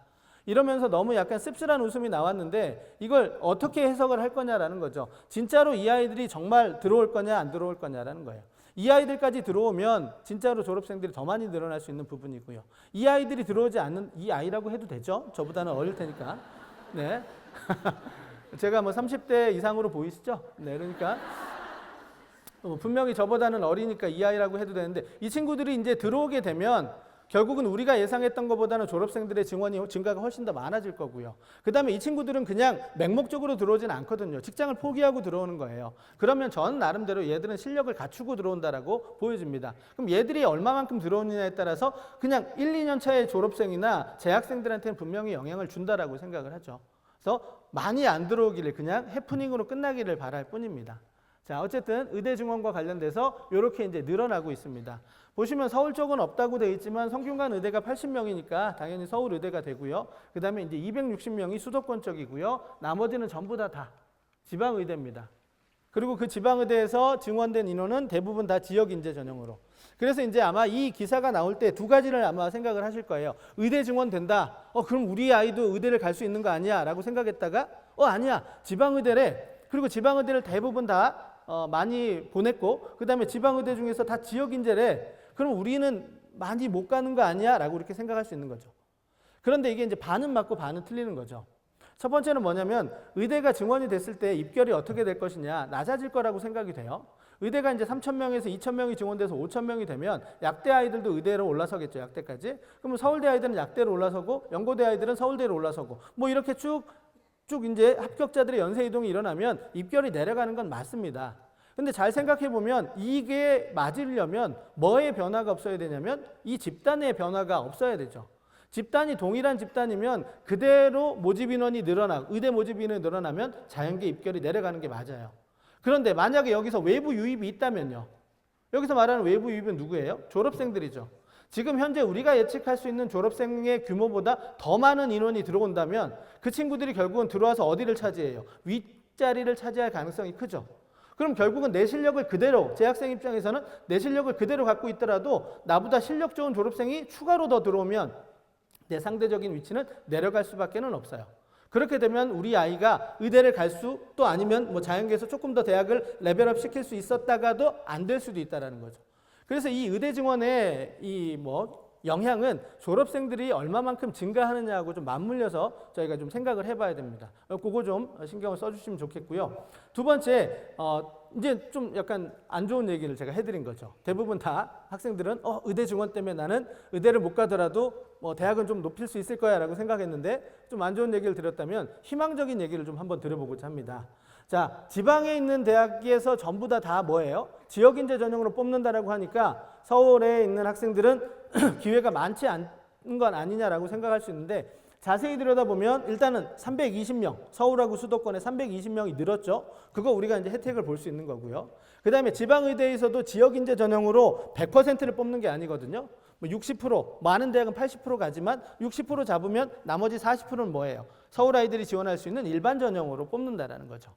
S1: 이러면서 너무 약간 씁쓸한 웃음이 나왔는데 이걸 어떻게 해석을 할 거냐라는 거죠. 진짜로 이 아이들이 정말 들어올 거냐 안 들어올 거냐라는 거예요. 이 아이들까지 들어오면 진짜로 졸업생들이 더 많이 늘어날 수 있는 부분이고요. 이 아이들이 들어오지 않는, 이 아이라고 해도 되죠? 저보다는 어릴 테니까. 네. 제가 뭐 30대 이상으로 보이시죠? 네, 그러니까 분명히 저보다는 어리니까 이 아이라고 해도 되는데, 이 친구들이 이제 들어오게 되면 결국은 우리가 예상했던 것보다는 졸업생들의 증가가 훨씬 더 많아질 거고요. 그 다음에 이 친구들은 그냥 맹목적으로 들어오진 않거든요. 직장을 포기하고 들어오는 거예요. 그러면 전 나름대로 얘들은 실력을 갖추고 들어온다라고 보여집니다. 그럼 얘들이 얼마만큼 들어오느냐에 따라서 그냥 1, 2년 차의 졸업생이나 재학생들한테는 분명히 영향을 준다라고 생각을 하죠. 그래서 많이 안 들어오기를 그냥 해프닝으로 끝나기를 바랄 뿐입니다. 자, 어쨌든 의대 증원과 관련돼서 이렇게 이제 늘어나고 있습니다. 보시면 서울 쪽은 없다고 되어 있지만 성균관 의대가 80명이니까 당연히 서울 의대가 되고요. 그 다음에 이제 260명이 수도권 쪽이고요. 나머지는 전부 다 지방 의대입니다. 그리고 그 지방 의대에서 증원된 인원은 대부분 다 지역 인재 전형으로. 그래서 이제 아마 이 기사가 나올 때 두 가지를 아마 생각을 하실 거예요. 의대 증원된다. 그럼 우리 아이도 의대를 갈 수 있는 거 아니야? 라고 생각했다가 아니야. 지방 의대래. 그리고 지방 의대를 대부분 다 많이 보냈고, 그 다음에 지방의대 중에서 다 지역인재래. 그럼 우리는 많이 못 가는 거 아니야? 라고 이렇게 생각할 수 있는 거죠. 그런데 이게 이제 반은 맞고 반은 틀리는 거죠. 첫 번째는 뭐냐면 의대가 증원이 됐을 때 입결이 어떻게 될 것이냐, 낮아질 거라고 생각이 돼요. 의대가 이제 3,000명에서 2,000명이 증원돼서 5,000명이 되면 약대 아이들도 의대로 올라서겠죠. 약대까지. 그러면 서울대 아이들은 약대로 올라서고 연고대 아이들은 서울대로 올라서고 뭐 이렇게 쭉 이제 합격자들의 연쇄 이동이 일어나면 입결이 내려가는 건 맞습니다. 근데 잘 생각해 보면 이게 맞으려면 뭐의 변화가 없어야 되냐면 이 집단의 변화가 없어야 되죠. 집단이 동일한 집단이면 그대로 모집 인원이 의대 모집 인원이 늘어나면 자연계 입결이 내려가는 게 맞아요. 그런데 만약에 여기서 외부 유입이 있다면요. 여기서 말하는 외부 유입은 누구예요? 졸업생들이죠. 지금 현재 우리가 예측할 수 있는 졸업생의 규모보다 더 많은 인원이 들어온다면 그 친구들이 결국은 들어와서 어디를 차지해요? 윗자리를 차지할 가능성이 크죠. 그럼 결국은 내 실력을 그대로, 재학생 입장에서는 내 실력을 그대로 갖고 있더라도 나보다 실력 좋은 졸업생이 추가로 더 들어오면 내 상대적인 위치는 내려갈 수밖에 없어요. 그렇게 되면 우리 아이가 의대를 갈 수, 또 아니면 뭐 자연계에서 조금 더 대학을 레벨업 시킬 수 있었다가도 안 될 수도 있다는 거죠. 그래서 이 의대 증원의 이 영향은 졸업생들이 얼마만큼 증가하느냐하고 좀 맞물려서 저희가 좀 생각을 해봐야 됩니다. 그거 좀 신경을 써주시면 좋겠고요. 두 번째, 이제 좀 약간 안 좋은 얘기를 제가 해드린 거죠. 대부분 다 학생들은 의대 증원 때문에 나는 의대를 못 가더라도 대학은 좀 높일 수 있을 거야 라고 생각했는데 좀 안 좋은 얘기를 드렸다면 희망적인 얘기를 좀 한번 들어보고자 합니다. 자, 지방에 있는 대학에서 전부 다 뭐예요? 지역인재 전형으로 뽑는다라고 하니까 서울에 있는 학생들은 기회가 많지 않은 건 아니냐라고 생각할 수 있는데 자세히 들여다보면 일단은 320명, 서울하고 수도권에 320명이 늘었죠. 그거 우리가 이제 혜택을 볼 수 있는 거고요. 그 다음에 지방의대에서도 지역인재 전형으로 100%를 뽑는 게 아니거든요. 60%, 많은 대학은 80% 가지만 60% 잡으면 나머지 40%는 뭐예요? 서울 아이들이 지원할 수 있는 일반 전형으로 뽑는다라는 거죠.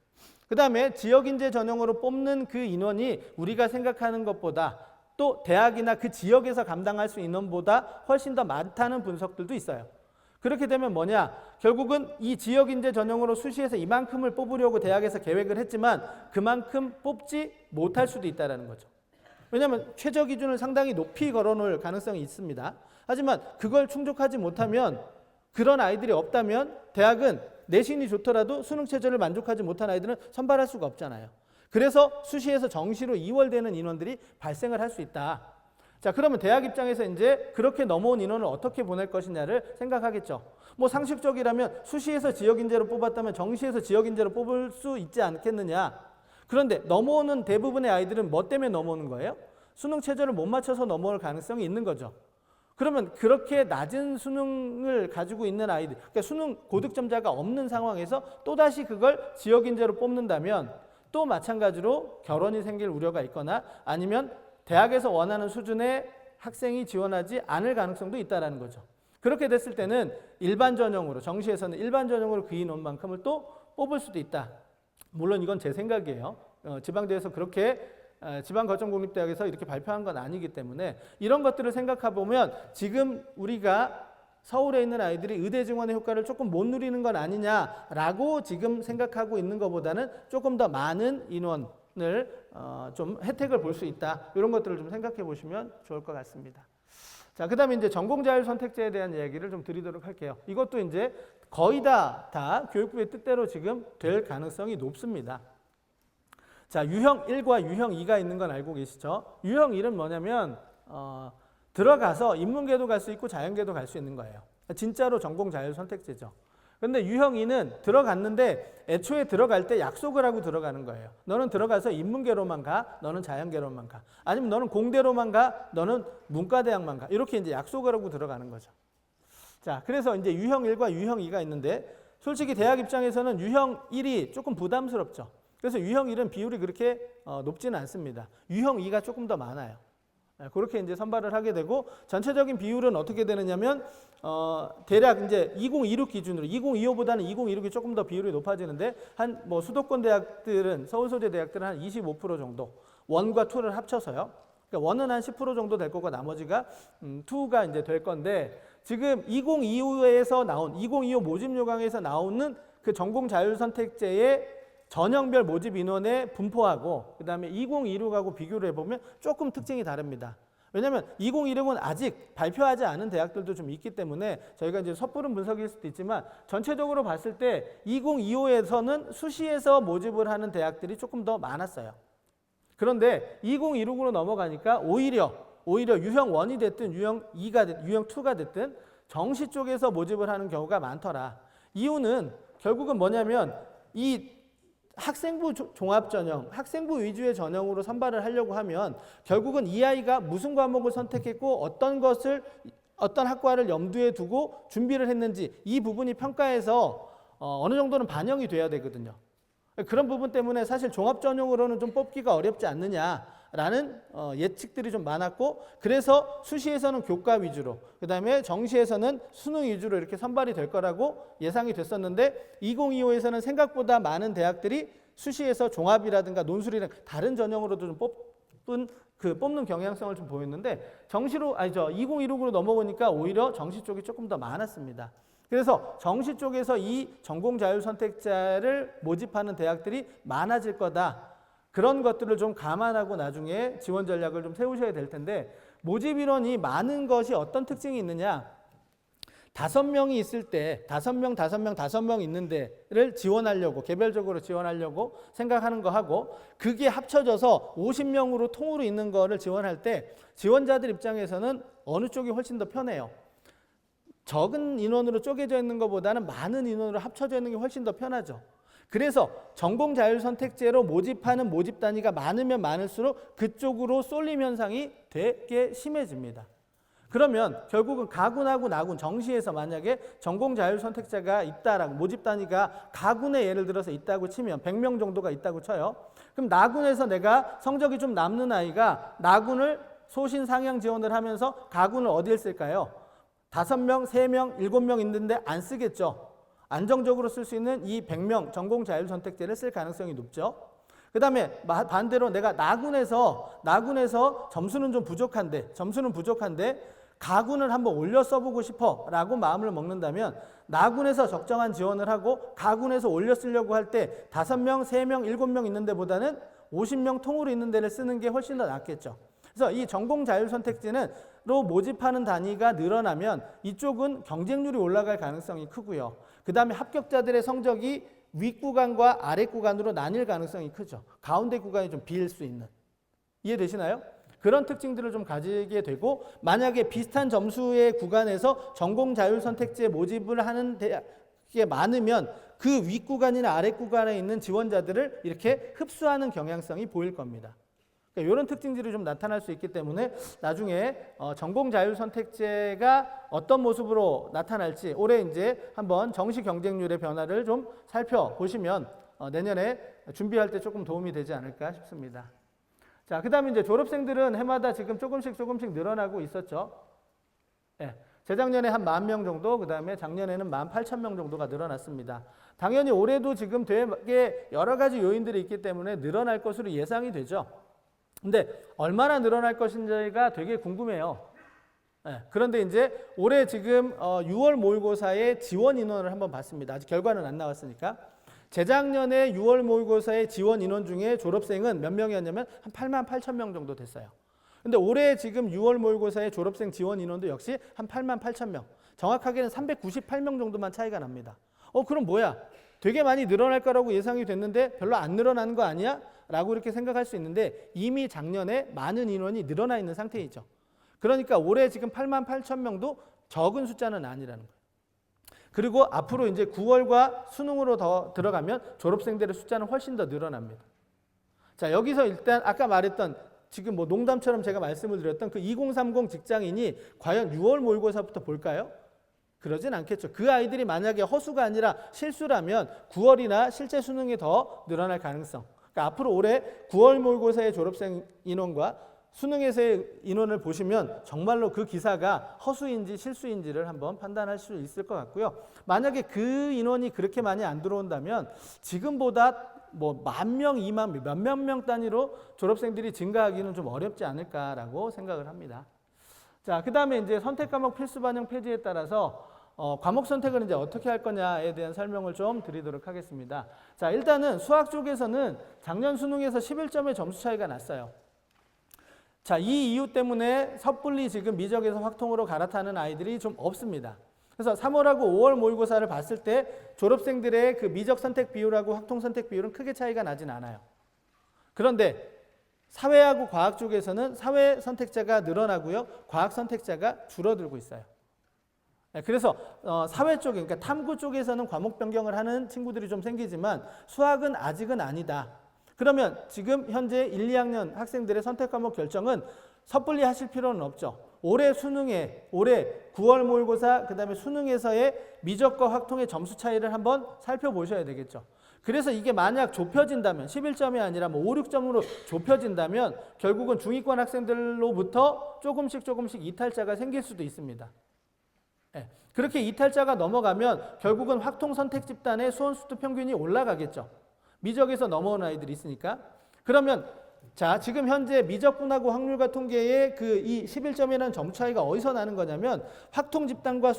S1: 그 다음에 지역인재 전형으로 뽑는 그 인원이 우리가 생각하는 것보다 또 대학이나 그 지역에서 감당할 수 있는 인원보다 훨씬 더 많다는 분석들도 있어요. 그렇게 되면 뭐냐? 결국은 이 지역인재 전형으로 수시에서 이만큼을 뽑으려고 대학에서 계획을 했지만 그만큼 뽑지 못할 수도 있다는 거죠. 왜냐하면 최저 기준을 상당히 높이 걸어놓을 가능성이 있습니다. 하지만 그걸 충족하지 못하면 그런 아이들이 없다면 대학은 내신이 좋더라도 수능 최저를 만족하지 못한 아이들은 선발할 수가 없잖아요. 그래서 수시에서 정시로 이월되는 인원들이 발생을 할 수 있다. 자, 그러면 대학 입장에서 이제 그렇게 넘어온 인원을 어떻게 보낼 것이냐를 생각하겠죠. 상식적이라면 수시에서 지역인재로 뽑았다면 정시에서 지역인재로 뽑을 수 있지 않겠느냐. 그런데 넘어오는 대부분의 아이들은 뭐 때문에 넘어오는 거예요? 수능 최저를 못 맞춰서 넘어올 가능성이 있는 거죠. 그러면 그렇게 낮은 수능을 가지고 있는 아이들, 그러니까 수능 고득점자가 없는 상황에서 또다시 그걸 지역인재로 뽑는다면 또 마찬가지로 결혼이 생길 우려가 있거나 아니면 대학에서 원하는 수준의 학생이 지원하지 않을 가능성도 있다는 거죠. 그렇게 됐을 때는 일반 전형으로, 정시에서는 일반 전형으로 그 인원만큼을 또 뽑을 수도 있다. 물론 이건 제 생각이에요. 지방대에서 그렇게 지방거점공립대학에서 이렇게 발표한 건 아니기 때문에 이런 것들을 생각해 보면 지금 우리가 서울에 있는 아이들이 의대 증원의 효과를 조금 못 누리는 건 아니냐라고 지금 생각하고 있는 것보다는 조금 더 많은 인원을 좀 혜택을 볼 수 있다. 이런 것들을 좀 생각해 보시면 좋을 것 같습니다. 자, 그 다음에 이제 전공자율 선택제에 대한 이야기를 좀 드리도록 할게요. 이것도 이제 거의 다 교육부의 뜻대로 지금 될 가능성이 높습니다. 자, 유형 1과 유형 2가 있는 건 알고 계시죠? 유형 1은 뭐냐면 들어가서 인문계도 갈 수 있고 자연계도 갈 수 있는 거예요. 진짜로 전공 자율 선택제죠. 근데 유형 2는 들어갔는데 애초에 들어갈 때 약속을 하고 들어가는 거예요. 너는 들어가서 인문계로만 가, 너는 자연계로만 가. 아니면 너는 공대로만 가, 너는 문과대학만 가. 이렇게 이제 약속을 하고 들어가는 거죠. 자, 그래서 이제 유형 1과 유형 2가 있는데 솔직히 대학 입장에서는 유형 1이 조금 부담스럽죠. 그래서 유형 1은 비율이 그렇게 높지는 않습니다. 유형 2가 조금 더 많아요. 그렇게 이제 선발을 하게 되고 전체적인 비율은 어떻게 되느냐면 대략 이제 2026 기준으로 2025보다는 2026이 조금 더 비율이 높아지는데 한 수도권 대학들은 서울 소재 대학들은 한 25% 정도 1과 2를 합쳐서요. 그러니까 1은 한 10% 정도 될 거고 나머지가 2가 이제 될 건데 지금 2025에서 나온 2025 모집 요강에서 나오는 그 전공 자율 선택제의 전형별 모집 인원의 분포하고 그 다음에 2026하고 비교를 해보면 조금 특징이 다릅니다. 왜냐하면 2026은 아직 발표하지 않은 대학들도 좀 있기 때문에 저희가 이제 섣부른 분석일 수도 있지만 전체적으로 봤을 때 2025에서는 수시에서 모집을 하는 대학들이 조금 더 많았어요. 그런데 2026으로 넘어가니까 오히려 유형 1이 됐든 유형 2가 됐든 정시 쪽에서 모집을 하는 경우가 많더라. 이유는 결국은 뭐냐면 이 학생부 종합전형, 학생부 위주의 전형으로 선발을 하려고 하면 결국은 이 아이가 무슨 과목을 선택했고 어떤 학과를 염두에 두고 준비를 했는지 이 부분이 평가에서 어느 정도는 반영이 돼야 되거든요. 그런 부분 때문에 사실 종합전형으로는 좀 뽑기가 어렵지 않느냐라는 예측들이 좀 많았고 그래서 수시에서는 교과 위주로 그 다음에 정시에서는 수능 위주로 이렇게 선발이 될 거라고 예상이 됐었는데 2025에서는 생각보다 많은 대학들이 수시에서 종합이라든가 논술이랑 다른 전형으로도 좀 뽑는 경향성을 좀 보였는데 2026으로 넘어오니까 오히려 정시 쪽이 조금 더 많았습니다. 그래서 정시 쪽에서 이 전공 자율 선택자를 모집하는 대학들이 많아질 거다. 그런 것들을 좀 감안하고 나중에 지원 전략을 좀 세우셔야 될 텐데 모집 인원이 많은 것이 어떤 특징이 있느냐? 5명이 있을 때 5명 있는 데를 지원하려고 개별적으로 지원하려고 생각하는 거 하고 그게 합쳐져서 50명으로 통으로 있는 거를 지원할 때 지원자들 입장에서는 어느 쪽이 훨씬 더 편해요. 적은 인원으로 쪼개져 있는 것보다는 많은 인원으로 합쳐져 있는 게 훨씬 더 편하죠. 그래서 전공 자율 선택제로 모집하는 모집 단위가 많으면 많을수록 그쪽으로 쏠림 현상이 되게 심해집니다. 그러면 결국은 가군하고 나군 정시에서 만약에 전공 자율 선택자가 있다라고 모집 단위가 가군에 예를 들어서 있다고 치면 100명 정도가 있다고 쳐요. 그럼 나군에서 내가 성적이 좀 남는 아이가 나군을 소신 상향 지원을 하면서 가군을 어디에 쓸까요? 5명, 3명, 7명 있는데 안 쓰겠죠. 안정적으로 쓸 수 있는 이 100명 전공 자율 선택제를 쓸 가능성이 높죠. 그 다음에 반대로 내가 나군에서 점수는 부족한데 가군을 한번 올려 써보고 싶어 라고 마음을 먹는다면 나군에서 적정한 지원을 하고 가군에서 올려 쓰려고 할 때 5명, 3명, 7명 있는 데보다는 50명 통으로 있는 데를 쓰는 게 훨씬 더 낫겠죠. 그래서 이 전공 자율 선택지로 모집하는 단위가 늘어나면 이쪽은 경쟁률이 올라갈 가능성이 크고요. 그 다음에 합격자들의 성적이 윗구간과 아랫구간으로 나뉠 가능성이 크죠. 가운데 구간이 좀 비일 수 있는. 이해되시나요? 그런 특징들을 좀 가지게 되고 만약에 비슷한 점수의 구간에서 전공 자율 선택지에 모집을 하는 대학이 많으면 그 윗구간이나 아랫구간에 있는 지원자들을 이렇게 흡수하는 경향성이 보일 겁니다. 그러니까 이런 특징들이 좀 나타날 수 있기 때문에 나중에 전공 자율 선택제가 어떤 모습으로 나타날지 올해 이제 한번 정시 경쟁률의 변화를 좀 살펴보시면 내년에 준비할 때 조금 도움이 되지 않을까 싶습니다. 자, 그 다음에 이제 졸업생들은 해마다 지금 조금씩 늘어나고 있었죠. 예, 재작년에 한 10,000명 정도, 그 다음에 작년에는 18,000명 정도가 늘어났습니다. 당연히 올해도 지금 되게 여러 가지 요인들이 있기 때문에 늘어날 것으로 예상이 되죠. 근데 얼마나 늘어날 것인지가 되게 궁금해요. 예, 그런데 이제 올해 지금 6월 모의고사의 지원 인원을 한번 봤습니다. 아직 결과는 안 나왔으니까. 재작년에 6월 모의고사의 지원 인원 중에 졸업생은 몇 명이었냐면 한 88,000명 정도 됐어요. 근데 올해 지금 6월 모의고사의 졸업생 지원 인원도 역시 한 88,000명. 정확하게는 398명 정도만 차이가 납니다. 그럼 뭐야? 되게 많이 늘어날 거라고 예상이 됐는데 별로 안 늘어나는 거 아니야? 라고 이렇게 생각할 수 있는데 이미 작년에 많은 인원이 늘어나 있는 상태이죠. 그러니까 올해 지금 88,000명도 적은 숫자는 아니라는 거예요. 그리고 앞으로 이제 9월과 수능으로 더 들어가면 졸업생들의 숫자는 훨씬 더 늘어납니다. 자, 여기서 일단 아까 말했던 지금 뭐 농담처럼 제가 말씀을 드렸던 그 2030 직장인이 과연 6월 모의고사부터 볼까요? 그러진 않겠죠. 그 아이들이 만약에 허수가 아니라 실수라면 9월이나 실제 수능에 더 늘어날 가능성. 그러니까 앞으로 올해 9월 모의고사의 졸업생 인원과 수능에서의 인원을 보시면 정말로 그 기사가 허수인지 실수인지를 한번 판단할 수 있을 것 같고요. 만약에 그 인원이 그렇게 많이 안 들어온다면 지금보다 뭐 10,000명, 20,000명, 몇몇 명 단위로 졸업생들이 증가하기는 좀 어렵지 않을까라고 생각을 합니다. 자, 그 다음에 이제 선택 과목 필수 반영 폐지에 따라서 과목 선택을 이제 어떻게 할 거냐에 대한 설명을 좀 드리도록 하겠습니다. 자, 일단은 수학 쪽에서는 작년 수능에서 11점의 점수 차이가 났어요. 자, 이 이유 때문에 섣불리 지금 미적에서 확통으로 갈아타는 아이들이 좀 없습니다. 그래서 3월하고 5월 모의고사를 봤을 때 졸업생들의 그 미적 선택 비율하고 확통 선택 비율은 크게 차이가 나진 않아요. 그런데 사회하고 과학 쪽에서는 사회 선택자가 늘어나고요. 과학 선택자가 줄어들고 있어요. 그래서 사회 쪽에, 그러니까 탐구 쪽에서는 과목 변경을 하는 친구들이 좀 생기지만 수학은 아직은 아니다. 그러면 지금 현재 1, 2학년 학생들의 선택 과목 결정은 섣불리 하실 필요는 없죠. 올해 수능에, 올해 9월 모의고사, 그 다음에 수능에서의 미적과 확통의 점수 차이를 한번 살펴보셔야 되겠죠. 그래서 이게 만약 좁혀진다면 11점이 아니라 뭐 5, 6점으로 좁혀진다면 결국은 중위권 학생들로부터 조금씩 이탈자가 생길 수도 있습니다. 그렇게 이탈자가 넘어가면 결국은 확통 선택 집단의 수원수도 평균이 올라가겠죠. 미적에서 넘어온 아이들이 있으니까. 그러면 자, 지금 현재 미적분하고 확률과 통계의 그 이 11점이라는 점 차이가 어디서 나는 거냐면 확통 집단과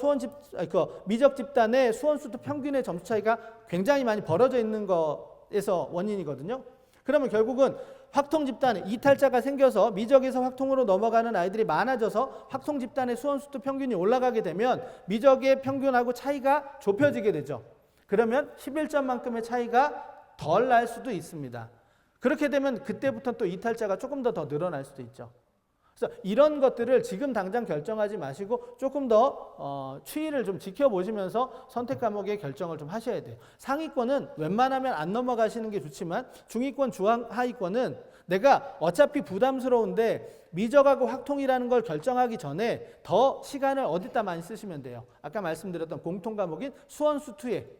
S1: 미적 집단의 수원수도 평균의 점수 차이가 굉장히 많이 벌어져 있는 거에서 원인이거든요. 그러면 결국은 확통 집단에 이탈자가 생겨서 미적에서 확통으로 넘어가는 아이들이 많아져서 확통 집단의 수원수도 평균이 올라가게 되면 미적의 평균하고 차이가 좁혀지게 되죠. 그러면 11점만큼의 차이가 덜 날 수도 있습니다. 그렇게 되면 그때부터 또 이탈자가 조금 더 늘어날 수도 있죠. 그래서 이런 것들을 지금 당장 결정하지 마시고 조금 더 추이를 좀 지켜보시면서 선택 과목의 결정을 좀 하셔야 돼요. 상위권은 웬만하면 안 넘어가시는 게 좋지만 중위권, 하위권은 내가 어차피 부담스러운데 미적하고 확통이라는 걸 결정하기 전에 더 시간을 어디다 많이 쓰시면 돼요. 아까 말씀드렸던 공통 과목인 수원수투에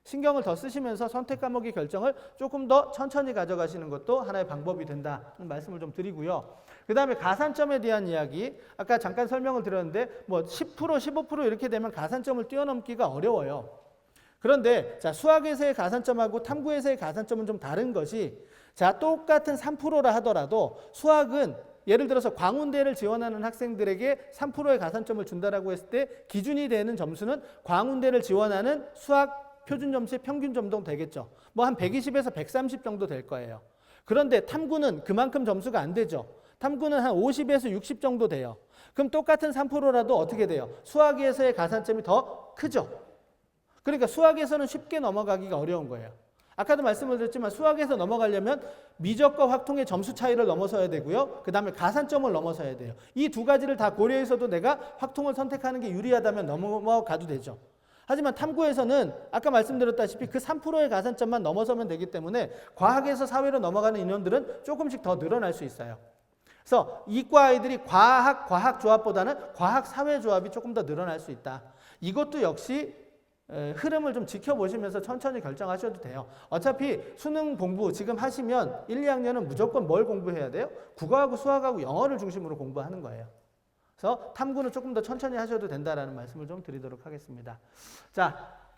S1: 신경을 더 쓰시면서 선택 과목의 결정을 조금 더 천천히 가져가시는 것도 하나의 방법이 된다는 말씀을 좀 드리고요. 그 다음에 가산점에 대한 이야기, 아까 잠깐 설명을 드렸는데 뭐 10%, 15% 이렇게 되면 가산점을 뛰어넘기가 어려워요. 그런데 자, 수학에서의 가산점하고 탐구에서의 가산점은 좀 다른 것이, 자, 똑같은 3%라 하더라도 수학은 예를 들어서 광운대를 지원하는 학생들에게 3%의 가산점을 준다라고 했을 때 기준이 되는 점수는 광운대를 지원하는 수학 표준 점수의 평균 정도 되겠죠. 뭐 한 120에서 130 정도 될 거예요. 그런데 탐구는 그만큼 점수가 안 되죠. 탐구는 한 50에서 60 정도 돼요. 그럼 똑같은 3%라도 어떻게 돼요? 수학에서의 가산점이 더 크죠. 그러니까 수학에서는 쉽게 넘어가기가 어려운 거예요. 아까도 말씀을 드렸지만 수학에서 넘어가려면 미적과 확통의 점수 차이를 넘어서야 되고요. 그 다음에 가산점을 넘어서야 돼요. 이 두 가지를 다 고려해서도 내가 확통을 선택하는 게 유리하다면 넘어가도 되죠. 하지만 탐구에서는 아까 말씀드렸다시피 그 3%의 가산점만 넘어서면 되기 때문에 과학에서 사회로 넘어가는 인원들은 조금씩 더 늘어날 수 있어요. 그래서 이과 아이들이 과학 조합보다는 과학 사회 조합이 조금 더 늘어날 수 있다. 이것도 역시 흐름을 좀 지켜보시면서 천천히 결정하셔도 돼요. 어차피 수능 공부 지금 하시면 1, 2학년은 무조건 뭘 공부해야 돼요? 국어하고 수학하고 영어를 중심으로 공부하는 거예요. 그래서 탐구는 조금 더 천천히 하셔도 된다라는 말씀을 좀 드리도록 하겠습니다. 자,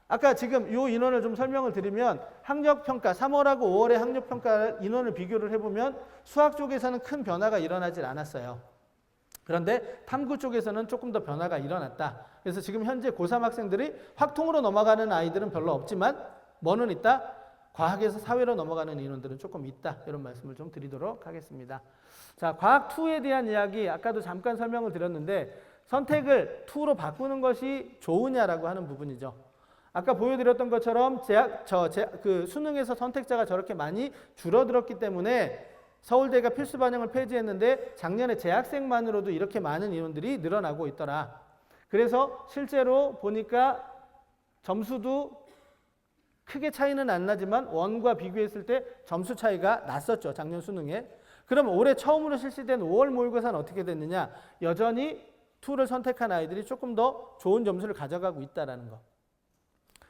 S1: 아까 지금 이 인원을 좀 설명을 드리면 학력평가 3월하고 5월의 학력평가 인원을 비교를 해보면 수학 쪽에서는 큰 변화가 일어나질 않았어요. 그런데 탐구 쪽에서는 조금 더 변화가 일어났다. 그래서 지금 현재 고3 학생들이 확통으로 넘어가는 아이들은 별로 없지만 뭐는 있다? 과학에서 사회로 넘어가는 인원들은 조금 있다. 이런 말씀을 좀 드리도록 하겠습니다. 자, 과학 2에 대한 이야기 아까도 잠깐 설명을 드렸는데 선택을 2로 바꾸는 것이 좋으냐라고 하는 부분이죠. 아까 보여드렸던 것처럼 수능에서 선택자가 저렇게 많이 줄어들었기 때문에 서울대가 필수 반영을 폐지했는데 작년에 재학생만으로도 이렇게 많은 인원들이 늘어나고 있더라. 그래서 실제로 보니까 점수도 크게 차이는 안 나지만 원과 비교했을 때 점수 차이가 났었죠. 작년 수능에. 그럼 올해 처음으로 실시된 5월 모의고사는 어떻게 됐느냐? 여전히 2를 선택한 아이들이 조금 더 좋은 점수를 가져가고 있다는 거.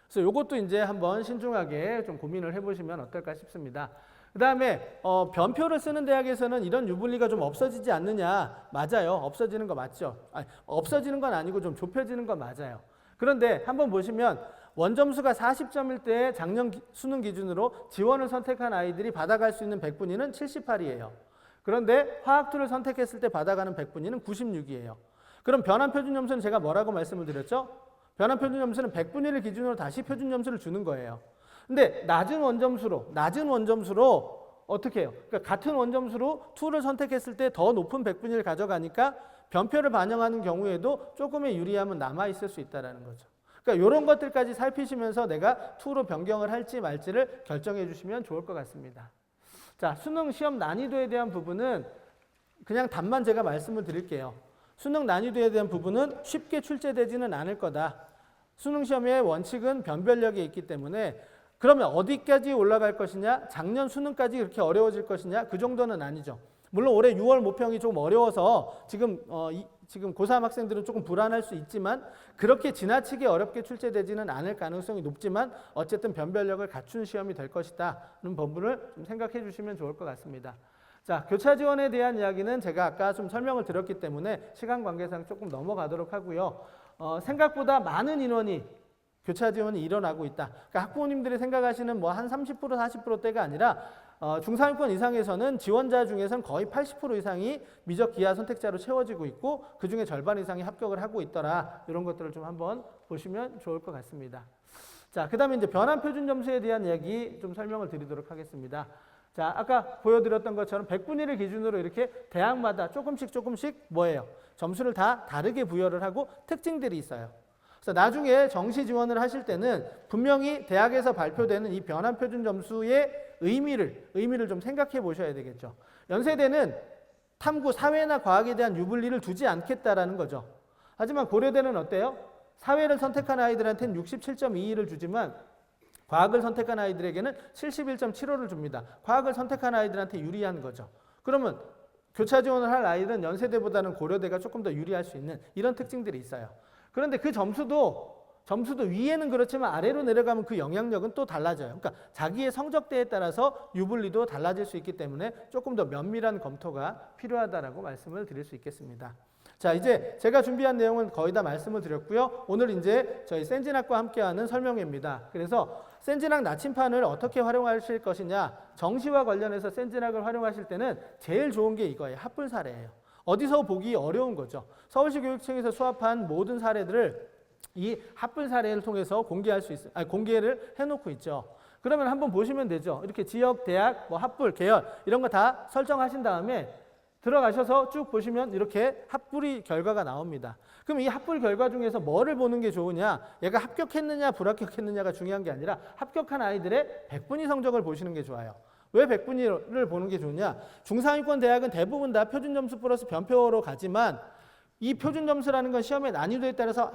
S1: 그래서 이것도 이제 한번 신중하게 좀 고민을 해보시면 어떨까 싶습니다. 그 다음에 변표를 쓰는 대학에서는 이런 유불리가 좀 없어지지 않느냐? 맞아요. 없어지는 거 맞죠? 아니, 없어지는 건 아니고 좀 좁혀지는 건 맞아요. 그런데 한번 보시면 원점수가 40점일 때 작년 수능 기준으로 지원을 선택한 아이들이 받아갈 수 있는 100분위는 78이에요. 그런데 화학2를 선택했을 때 받아가는 100분위는 96이에요. 그럼 변환 표준 점수는 제가 뭐라고 말씀을 드렸죠? 변환 표준 점수는 100분위를 기준으로 다시 표준 점수를 주는 거예요. 근데 낮은 원점수로 어떻게 해요? 그러니까 같은 원점수로 2를 선택했을 때 더 높은 100분위를 가져가니까 변표를 반영하는 경우에도 조금의 유리함은 남아있을 수 있다는 거죠. 그러니까 이런 것들까지 살피시면서 내가 2로 변경을 할지 말지를 결정해 주시면 좋을 것 같습니다. 자, 수능 시험 난이도에 대한 부분은 그냥 답만 제가 말씀을 드릴게요. 수능 난이도에 대한 부분은 쉽게 출제되지는 않을 거다. 수능 시험의 원칙은 변별력이 있기 때문에 그러면 어디까지 올라갈 것이냐? 작년 수능까지 그렇게 어려워질 것이냐? 그 정도는 아니죠. 물론 올해 6월 모평이 좀 어려워서 지금 고3 학생들은 조금 불안할 수 있지만 그렇게 지나치게 어렵게 출제되지는 않을 가능성이 높지만 어쨌든 변별력을 갖춘 시험이 될 것이다는 부분을 좀 생각해 주시면 좋을 것 같습니다. 자, 교차 지원에 대한 이야기는 제가 아까 좀 설명을 드렸기 때문에 시간 관계상 조금 넘어가도록 하고요. 생각보다 많은 인원이 교차 지원이 일어나고 있다. 그러니까 학부모님들이 생각하시는 뭐 한 30% 40%대가 아니라 중상위권 이상에서는 지원자 중에서는 거의 80% 이상이 미적 기하 선택자로 채워지고 있고 그중에 절반 이상이 합격을 하고 있더라. 이런 것들을 좀 한번 보시면 좋을 것 같습니다. 자, 그다음에 이제 변환 표준 점수에 대한 이야기 좀 설명을 드리도록 하겠습니다. 자, 아까 보여드렸던 것처럼 100분위를 기준으로 이렇게 대학마다 조금씩 뭐예요? 점수를 다 다르게 부여를 하고 특징들이 있어요. 그래서 나중에 정시 지원을 하실 때는 분명히 대학에서 발표되는 이 변환 표준 점수의 의미를 좀 생각해 보셔야 되겠죠. 연세대는 탐구, 사회나 과학에 대한 유불리를 두지 않겠다라는 거죠. 하지만 고려대는 어때요? 사회를 선택한 아이들한테는 67.22를 주지만 과학을 선택한 아이들에게는 71.75를 줍니다. 과학을 선택한 아이들한테 유리한 거죠. 그러면 교차 지원을 할 아이들은 연세대보다는 고려대가 조금 더 유리할 수 있는 이런 특징들이 있어요. 그런데 그 점수도 위에는 그렇지만 아래로 내려가면 그 영향력은 또 달라져요. 그러니까 자기의 성적대에 따라서 유불리도 달라질 수 있기 때문에 조금 더 면밀한 검토가 필요하다라고 말씀을 드릴 수 있겠습니다. 자, 이제 제가 준비한 내용은 거의 다 말씀을 드렸고요. 오늘 이제 저희 센진학과 함께하는 설명회입니다. 그래서 센진학 나침판을 어떻게 활용하실 것이냐, 정시와 관련해서 센진학을 활용하실 때는 제일 좋은 게 이거예요. 합분 사례예요. 어디서 보기 어려운 거죠. 서울시 교육청에서 수합한 모든 사례들을 이 합분 사례를 통해서 공개를 해놓고 있죠. 그러면 한번 보시면 되죠. 이렇게 지역, 대학, 뭐 합불, 계열 이런 거 다 설정하신 다음에 들어가셔서 쭉 보시면 이렇게 합불이 결과가 나옵니다. 그럼 이 합불 결과 중에서 뭐를 보는 게 좋으냐? 얘가 합격했느냐 불합격했느냐가 중요한 게 아니라 합격한 아이들의 100분위 성적을 보시는 게 좋아요. 왜 100분위를 보는 게 좋냐? 중상위권 대학은 대부분 다 표준점수 플러스 변표로 가지만 이 표준점수라는 건 시험의 난이도에 따라서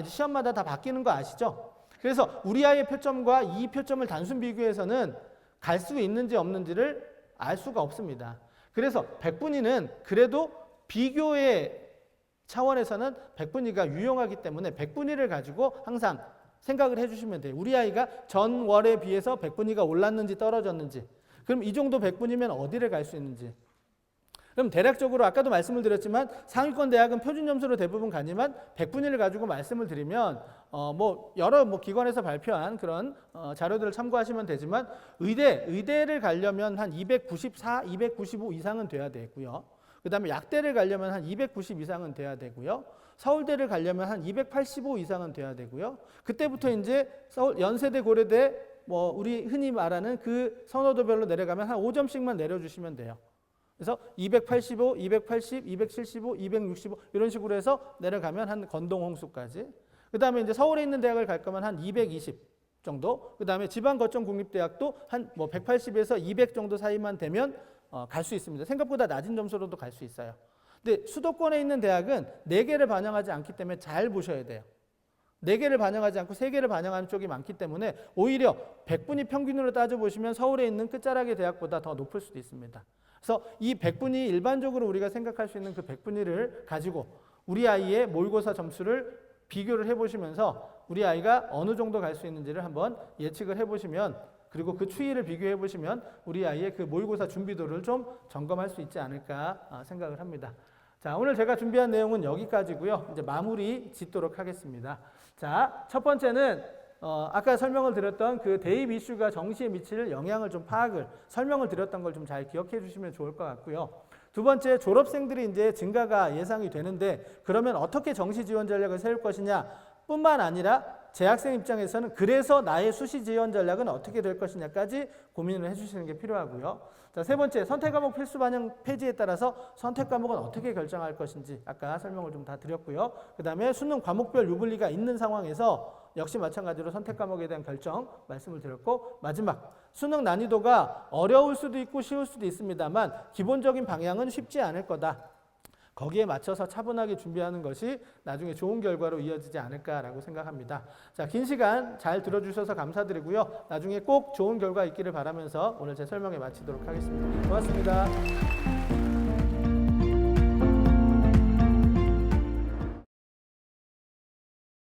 S1: 시험마다 다 바뀌는 거 아시죠? 그래서 우리 아이의 표점과 이 표점을 단순 비교해서는 갈 수 있는지 없는지를 알 수가 없습니다. 그래서 100분위는 그래도 비교의 차원에서는 100분위가 유용하기 때문에 100분위를 가지고 항상 생각을 해주시면 돼요. 우리 아이가 전월에 비해서 100분위가 올랐는지 떨어졌는지, 그럼 이 정도 100분위면 어디를 갈 수 있는지. 그럼 대략적으로 아까도 말씀을 드렸지만 상위권 대학은 표준 점수로 대부분 가지만 100분위를 가지고 말씀을 드리면 여러 기관에서 발표한 그런 자료들을 참고하시면 되지만 의대를 가려면 한 294, 295 이상은 돼야 되고요. 그다음에 약대를 가려면 한 290 이상은 돼야 되고요. 서울대를 가려면 한 285 이상은 돼야 되고요. 그때부터 이제 연세대, 고려대 우리 흔히 말하는 그 선호도별로 내려가면 한 5점씩만 내려주시면 돼요. 그래서 285, 280, 275, 265 이런 식으로 해서 내려가면 한 건동 홍수까지. 그 다음에 이제 서울에 있는 대학을 갈 거면 한 220 정도. 그 다음에 지방 거점 국립대학도 한 180에서 200 정도 사이만 되면 갈 수 있습니다. 생각보다 낮은 점수로도 갈 수 있어요. 근데 수도권에 있는 대학은 4개를 반영하지 않기 때문에 잘 보셔야 돼요. 4개를 반영하지 않고 3개를 반영하는 쪽이 많기 때문에 오히려 100분위 평균으로 따져보시면 서울에 있는 끝자락의 대학보다 더 높을 수도 있습니다. 그래서 이 100분위 일반적으로 우리가 생각할 수 있는 그 100분위를 가지고 우리 아이의 모의고사 점수를 비교를 해보시면서 우리 아이가 어느 정도 갈 수 있는지를 한번 예측을 해보시면, 그리고 그 추이를 비교해 보시면 우리 아이의 그 모의고사 준비도를 좀 점검할 수 있지 않을까 생각을 합니다. 자, 오늘 제가 준비한 내용은 여기까지고요. 이제 마무리 짓도록 하겠습니다. 자, 첫 번째는 아까 설명을 드렸던 그 대입 이슈가 정시에 미칠 영향을 좀 설명을 드렸던 걸 좀 잘 기억해 주시면 좋을 것 같고요. 두 번째, 졸업생들이 이제 증가가 예상이 되는데 그러면 어떻게 정시 지원 전략을 세울 것이냐 뿐만 아니라 재학생 입장에서는 그래서 나의 수시 지원 전략은 어떻게 될 것이냐까지 고민을 해주시는 게 필요하고요. 자, 세 번째, 선택 과목 필수 반영 폐지에 따라서 선택 과목은 어떻게 결정할 것인지 아까 설명을 좀 다 드렸고요. 그 다음에 수능 과목별 유불리가 있는 상황에서 역시 마찬가지로 선택 과목에 대한 결정 말씀을 드렸고, 마지막, 수능 난이도가 어려울 수도 있고 쉬울 수도 있습니다만 기본적인 방향은 쉽지 않을 거다. 거기에 맞춰서 차분하게 준비하는 것이 나중에 좋은 결과로 이어지지 않을까라고 생각합니다. 자, 긴 시간 잘 들어주셔서 감사드리고요. 나중에 꼭 좋은 결과 있기를 바라면서 오늘 제 설명에 마치도록 하겠습니다. 고맙습니다.